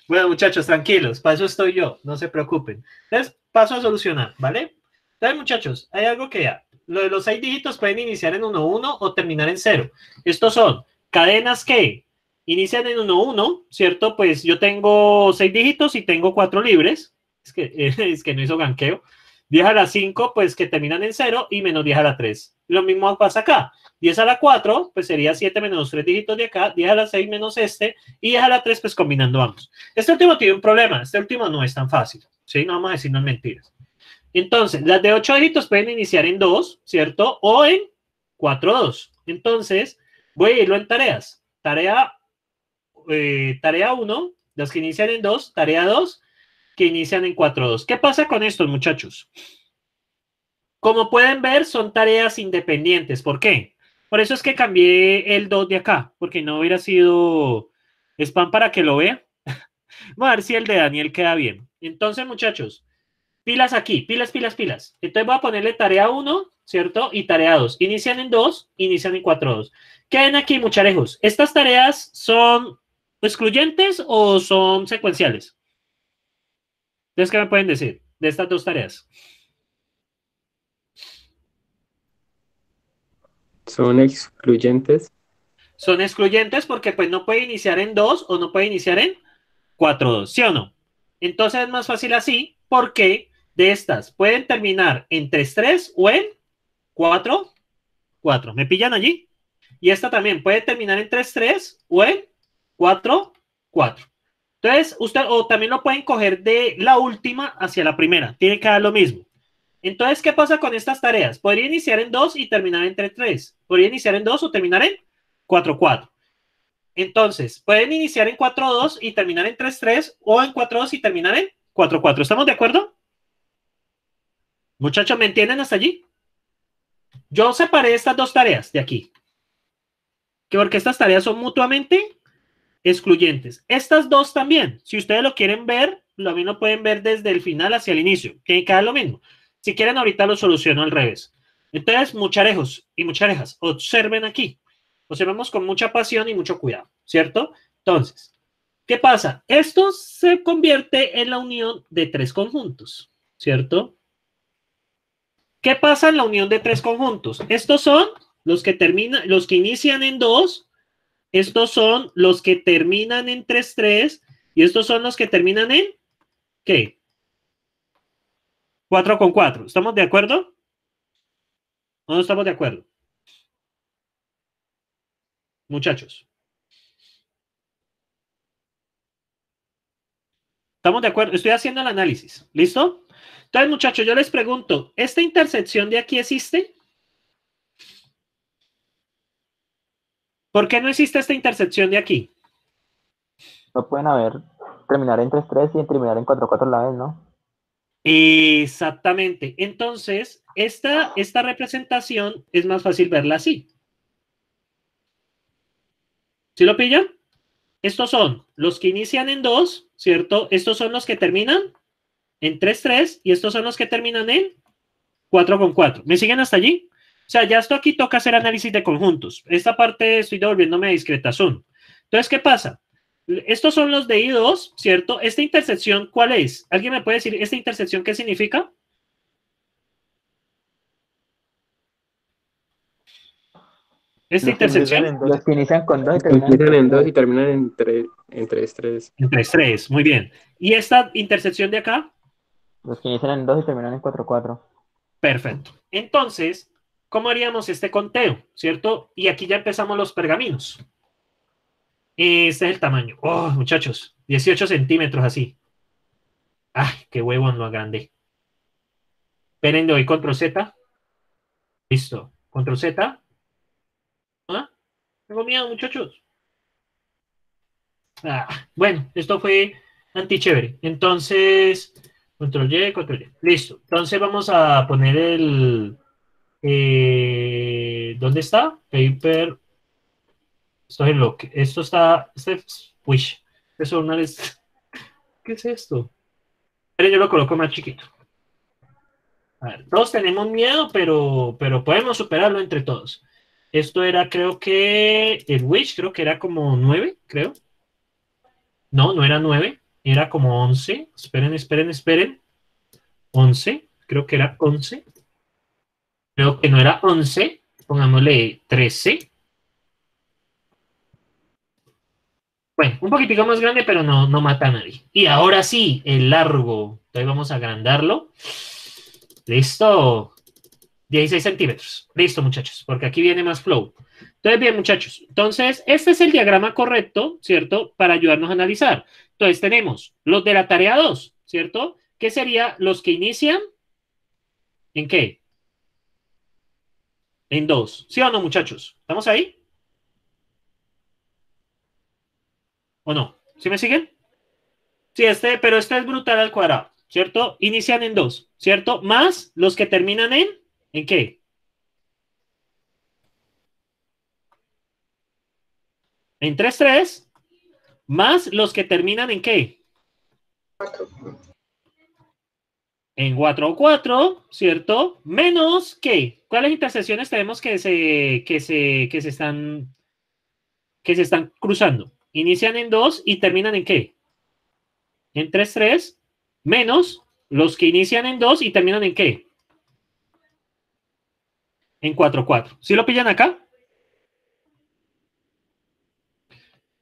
Speaker 1: Bueno, muchachos, tranquilos. Para eso estoy yo. No se preocupen. Entonces, paso a solucionar, ¿vale? Entonces, muchachos, hay algo que ya. Lo de los 6 dígitos pueden iniciar en 1-1 o terminar en 0. Estos son cadenas que inician en 1-1, ¿cierto? Pues yo tengo 6 dígitos y tengo 4 libres. Es que no hizo ganqueo. 10 a la 5, pues que terminan en 0 y menos 10 a la 3. Lo mismo pasa acá. 10 a la 4, pues sería 7 menos los 3 dígitos de acá. 10 a la 6 menos este. Y 10 a la 3, pues combinando ambos. Este último tiene un problema. Este último no es tan fácil. ¿Sí? No vamos a decirnos mentiras. Entonces, las de 8 dígitos pueden iniciar en 2, ¿cierto? O en 4-2. Entonces, voy a irlo en tareas. Tarea 1, las que inician en 2. Tarea 2, que inician en 4-2. ¿Qué pasa con estos, muchachos? Como pueden ver, son tareas independientes. ¿Por qué? Por eso es que cambié el 2 de acá, porque no hubiera sido spam para que lo vean. Vamos a ver si el de Daniel queda bien. Entonces, muchachos, pilas aquí, pilas. Entonces voy a ponerle tarea 1, ¿cierto? Y tarea 2. Inician en 2, inician en 4-2. ¿Qué ven aquí, mucharejos? ¿Estas tareas son excluyentes o son secuenciales? Entonces, ¿qué me pueden decir de estas dos tareas?
Speaker 8: Son excluyentes.
Speaker 1: Son excluyentes porque pues no puede iniciar en 2 o no puede iniciar en 4-2, ¿sí o no? Entonces es más fácil así porque de estas pueden terminar en 3-3 o en 4-4. ¿Me pillan allí? Y esta también puede terminar en 3-3 o en 4-4. Entonces, usted o también lo pueden coger de la última hacia la primera. Tiene que dar lo mismo. Entonces, ¿qué pasa con estas tareas? Podría iniciar en 2 y terminar en 3-3. Podría iniciar en 2 o terminar en 4-4. Entonces, pueden iniciar en 4-2 y terminar en 3-3 o en 4-2 y terminar en 4-4. ¿Estamos de acuerdo? Muchachos, ¿me entienden hasta allí? Yo separé estas dos tareas de aquí. Porque estas tareas son mutuamente excluyentes. Estas dos también, si ustedes lo quieren ver, también lo pueden ver desde el final hacia el inicio, que cada lo mismo. Si quieren, ahorita lo soluciono al revés. Entonces, mucharejos y mucharejas, observen aquí. Observemos con mucha pasión y mucho cuidado, ¿cierto? Entonces, ¿qué pasa? Esto se convierte en la unión de tres conjuntos, ¿cierto? ¿Qué pasa en la unión de tres conjuntos? Estos son los que terminan, los que inician en 2, estos son los que terminan en 3, y estos son los que terminan en ¿qué? 4 con 4. ¿Estamos de acuerdo? ¿O no estamos de acuerdo? Muchachos. ¿Estamos de acuerdo? Estoy haciendo el análisis. ¿Listo? Entonces, muchachos, yo les pregunto, ¿esta intersección de aquí existe? ¿Por qué no existe esta intersección de aquí?
Speaker 3: No pueden terminar en 3-3 y terminar en 4-4 a la vez, ¿no?
Speaker 1: Exactamente. Entonces, esta representación es más fácil verla así. ¿Sí lo pillan? Estos son los que inician en 2, ¿cierto? Estos son los que terminan en 3-3 y estos son los que terminan en 4 con 4. ¿Me siguen hasta allí? O sea, ya esto aquí toca hacer análisis de conjuntos. Esta parte estoy devolviéndome a discreta zoom. Entonces, ¿qué pasa? Estos son los de I2, ¿cierto? ¿Esta intersección cuál es? ¿Alguien me puede decir esta intersección qué significa? Esta intersección.
Speaker 3: Los que inician con 2 y
Speaker 8: Empiezan
Speaker 3: terminan
Speaker 8: en 2 y terminan en 3. En 3.
Speaker 1: En 3-3, muy bien. ¿Y esta intersección de acá?
Speaker 3: Los que inician en 2 y terminan en 4-4.
Speaker 1: Perfecto. Entonces, ¿cómo haríamos este conteo? ¿Cierto? Y aquí ya empezamos los pergaminos. Este es el tamaño. Oh, muchachos, 18 centímetros así. Ay, qué huevón lo agrandé. Esperen, le doy control Z. Listo. Control Z. ¿Ah? Tengo miedo, muchachos. Bueno, esto fue antichévere. Entonces, control Y, control Y. Listo. Entonces vamos a poner el... ¿dónde está? Paper. Esto es lo que... Esto está... Uy, eso no es... ¿Qué es esto? Pero yo lo coloco más chiquito. A ver, todos tenemos miedo, pero podemos superarlo entre todos. Esto era, creo que... El Wish, creo que era como 9, creo. No, no era 9. Era como 11. Esperen. 11. Creo que era 11. Creo que no era 11. Pongámosle 13. Bueno, un poquitico más grande, pero no mata a nadie. Y ahora sí, el largo. Entonces vamos a agrandarlo. Listo. 16 centímetros. Listo, muchachos, porque aquí viene más flow. Entonces, bien, muchachos. Entonces, este es el diagrama correcto, ¿cierto? Para ayudarnos a analizar. Entonces, tenemos los de la tarea 2, ¿cierto? ¿Qué sería los que inician? ¿En qué? En 2. ¿Sí o no, muchachos? ¿Estamos ahí? ¿O no? ¿Sí me siguen? Sí, pero este es brutal al cuadrado, ¿cierto? Inician en 2, ¿cierto? Más los que terminan ¿en qué? En 3-3, más los que terminan ¿en qué?
Speaker 4: 4.
Speaker 1: En 4-4, ¿cierto? Menos ¿qué? ¿Cuáles intersecciones tenemos que se están cruzando? Inician en 2 y terminan ¿en qué? En 3-3, menos los que inician en 2 y terminan ¿en qué? En 4-4. ¿Sí lo pillan acá?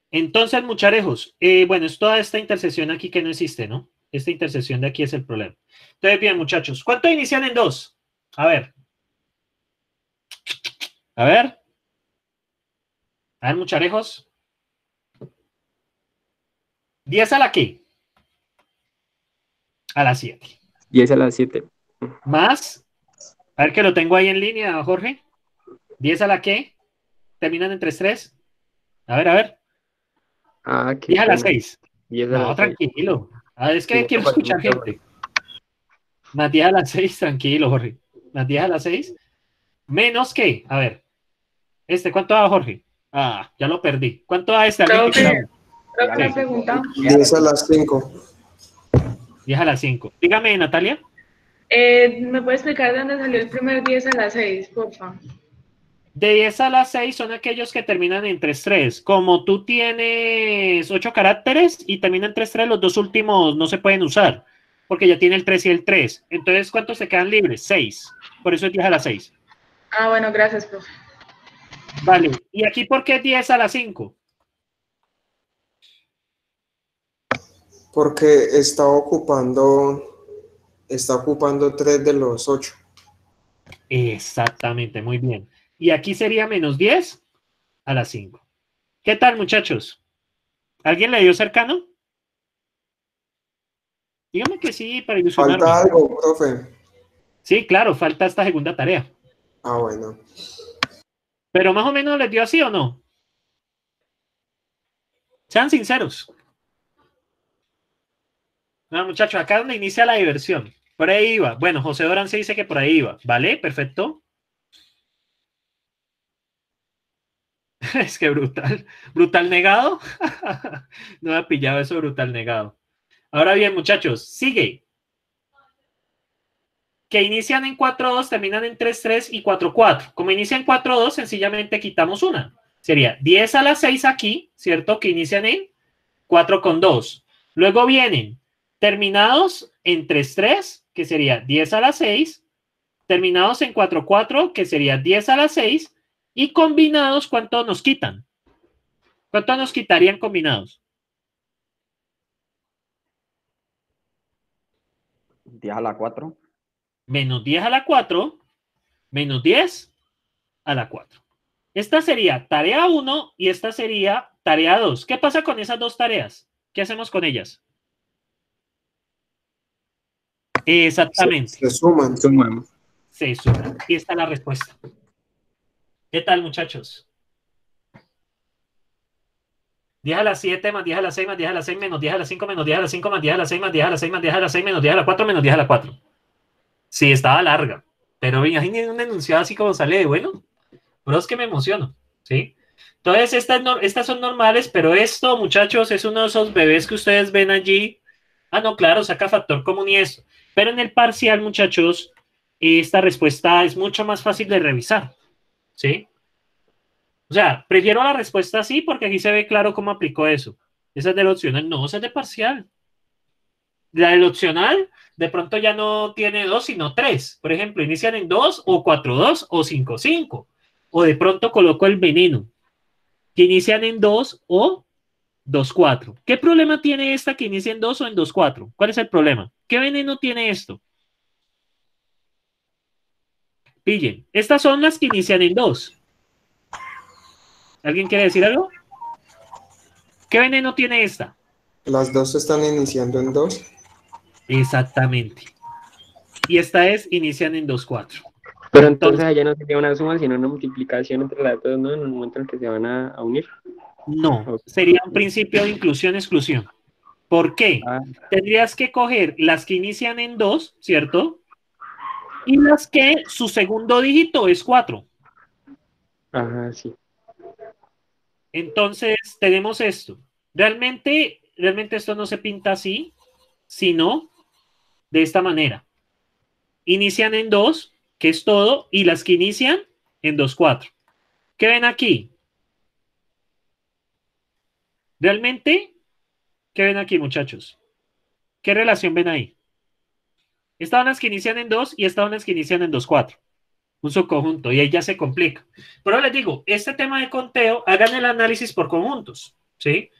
Speaker 1: Entonces, mucharejos, bueno, es toda esta intersección aquí que no existe, ¿no? Esta intersección de aquí es el problema. Entonces, bien, muchachos, ¿cuánto inician en 2? A ver. A ver, mucharejos. 10 a la qué? A la 7.
Speaker 8: 10 a la 7.
Speaker 1: Más, a ver que lo tengo ahí en línea, Jorge. 10 a la qué? Terminan en 3-3. A ver.
Speaker 8: Qué
Speaker 1: 10 a la
Speaker 8: pena.
Speaker 1: 6.
Speaker 8: 10 a
Speaker 1: No,
Speaker 8: la
Speaker 1: tranquilo. Es que
Speaker 8: Sí,
Speaker 1: quiero escuchar gente. Más 10 a la 6, tranquilo, Jorge. Más 10 a la 6. ¿Menos qué? A ver. ¿Cuánto da, Jorge? Ya lo perdí. ¿Cuánto da este?
Speaker 4: Creo que la pregunta.
Speaker 2: 10 a las 5.
Speaker 1: 10 a la 5. Dígame, Natalia.
Speaker 4: ¿Me puede explicar de dónde salió el primer 10 a la 6, porfa?
Speaker 1: De 10 a la 6 son aquellos que terminan en 3-3. Como tú tienes 8 caracteres y terminan en 3-3, los dos últimos no se pueden usar, porque ya tiene el 3 y el 3. Entonces, ¿cuántos se quedan libres? 6. Por eso es 10 a la 6.
Speaker 4: Ah, bueno, gracias, profe.
Speaker 1: Vale. ¿Y aquí por qué 10 a la 5?
Speaker 2: Porque está ocupando 3 de los 8.
Speaker 1: Exactamente, muy bien. Y aquí sería menos 10 a la 5. ¿Qué tal, muchachos? ¿Alguien le dio cercano? Dígame que sí, para ilusionarme.
Speaker 2: Falta algo, profe.
Speaker 1: Sí, claro, falta esta segunda tarea.
Speaker 2: Ah, bueno.
Speaker 1: Pero más o menos les dio así o no. Sean sinceros. No, muchachos, acá es donde inicia la diversión. Por ahí iba. Bueno, José Dorán se dice que por ahí iba. ¿Vale? Perfecto. Es que brutal. ¿Brutal negado? No me ha pillado eso, brutal negado. Ahora bien, muchachos, sigue. Que inician en 4-2, terminan en 3-3 y 4-4. Como inician 4-2, sencillamente quitamos una. Sería 10 a la 6 aquí, ¿cierto? Que inician en 4-2. Luego vienen terminados en 3-3, que sería 10 a la 6. Terminados en 4-4, que sería 10 a la 6. Y combinados, ¿cuánto nos quitan? ¿Cuánto nos quitarían combinados?
Speaker 3: 10 a la 4.
Speaker 1: Menos 10 a la 4, menos 10 a la 4. Esta sería tarea 1 y esta sería tarea 2. ¿Qué pasa con esas dos tareas? ¿Qué hacemos con ellas? Exactamente.
Speaker 2: Se suman.
Speaker 1: Se suman. Y esta es la respuesta. ¿Qué tal, muchachos? 10 a la 7 más 10 a la 6 más 10 a la 6 menos 10 a la 5 menos 10 a la 5 más 10 a la 6 más 10 a la 6 más 10 a la 6 menos 10 a la 4 menos 10 a la 4. Sí, estaba larga. Pero imaginen un enunciado así como sale de bueno. Pero es que me emociono. ¿Sí? Entonces, estas son normales, pero esto, muchachos, es uno de esos bebés que ustedes ven allí. Ah, no, claro, saca factor común y eso. Pero en el parcial, muchachos, esta respuesta es mucho más fácil de revisar. ¿Sí? O sea, prefiero la respuesta así porque aquí se ve claro cómo aplicó eso. Esa es del opcional, no, esa es de parcial. La del opcional, de pronto ya no tiene 2, sino 3. Por ejemplo, inician en 2 o 4-2 o 5-5. O de pronto coloco el veneno, que inician en 2 o 2-4. ¿Qué problema tiene esta que inicia en 2 o en 2-4? ¿Cuál es el problema? ¿Qué veneno tiene esto? Pillen, estas son las que inician en 2. ¿Alguien quiere decir algo? ¿Qué veneno tiene esta?
Speaker 2: Las dos están iniciando en 2.
Speaker 1: Exactamente. Y esta es, inician en 2-4.
Speaker 8: Pero entonces allá no sería una suma, sino una multiplicación entre las dos, ¿no? En el momento en el que se van a unir.
Speaker 1: No, sería un principio de inclusión-exclusión. ¿Por qué? Tendrías que coger las que inician en 2, ¿cierto? Y las que su segundo dígito es 4.
Speaker 8: Ajá, sí.
Speaker 1: Entonces, tenemos esto. Realmente esto no se pinta así, sino de esta manera. Inician en 2, que es todo, y las que inician en 2-4. ¿Qué ven aquí? Realmente, ¿qué ven aquí, muchachos? ¿Qué relación ven ahí? Estas son las que inician en 2 y estas son las que inician en 2-4. Un subconjunto, y ahí ya se complica. Pero les digo, este tema de conteo, hagan el análisis por conjuntos, ¿sí?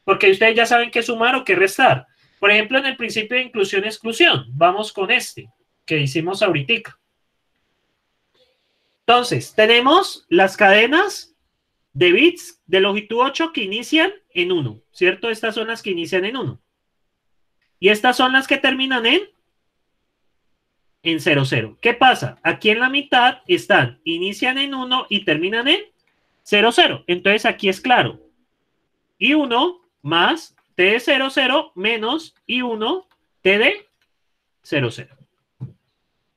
Speaker 1: Porque ustedes ya saben qué sumar o qué restar. Por ejemplo, en el principio de inclusión-exclusión, vamos con este, que hicimos ahorita. Entonces, tenemos las cadenas de bits de longitud 8 que inician en 1, ¿cierto? Estas son las que inician en 1. Y estas son las que terminan en 0,0. ¿Qué pasa? Aquí en la mitad están, inician en 1 y terminan en 0,0. Entonces aquí es claro. I1 más T de 0,0 menos I1 T de 0,0.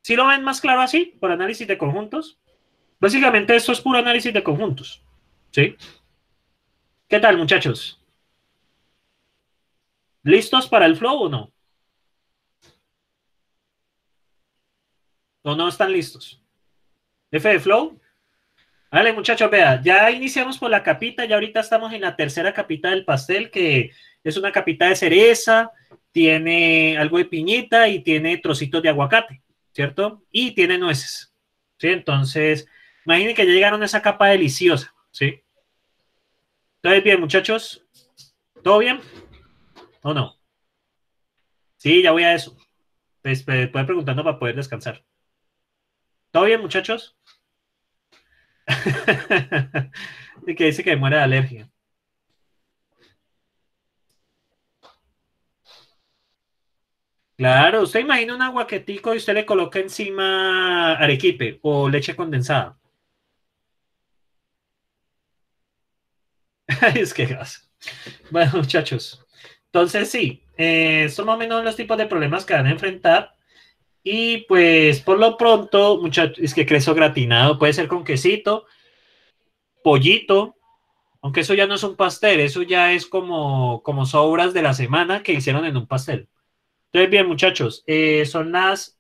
Speaker 1: ¿Sí lo ven más claro así? Por análisis de conjuntos. Básicamente esto es puro análisis de conjuntos. ¿Sí? ¿Qué tal, muchachos? ¿Listos para el flow o no? ¿O no están listos? F de Flow. Vale, muchachos, vea, ya iniciamos por la capita, ya ahorita estamos en la tercera capita del pastel, que es una capita de cereza, tiene algo de piñita y tiene trocitos de aguacate, ¿cierto? Y tiene nueces, ¿sí? Entonces, imaginen que ya llegaron a esa capa deliciosa, ¿sí? Entonces, bien, muchachos, ¿todo bien? ¿O no? Sí, ya voy a eso. Pues, pueden preguntando para poder descansar. ¿Todo bien, muchachos? Y que dice que muere de alergia. Claro, usted imagina un aguacatico y usted le coloca encima arequipe o leche condensada. Es que gas. Bueno, muchachos. Entonces, sí, son más o menos los tipos de problemas que van a enfrentar. Y pues, por lo pronto, muchachos, es que queso gratinado puede ser con quesito, pollito, aunque eso ya no es un pastel, eso ya es como sobras de la semana que hicieron en un pastel. Entonces, bien, muchachos, son las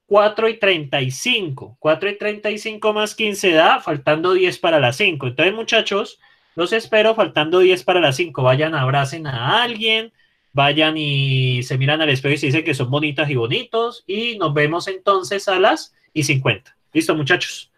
Speaker 1: 4:35. 4:35 más 15 da, faltando 10 para las 5. Entonces, muchachos, los espero faltando 10 para las 5. Vayan, abracen a alguien, vayan y se miran al espejo y se dicen que son bonitas y bonitos. Y nos vemos entonces a las 50. Listo, muchachos.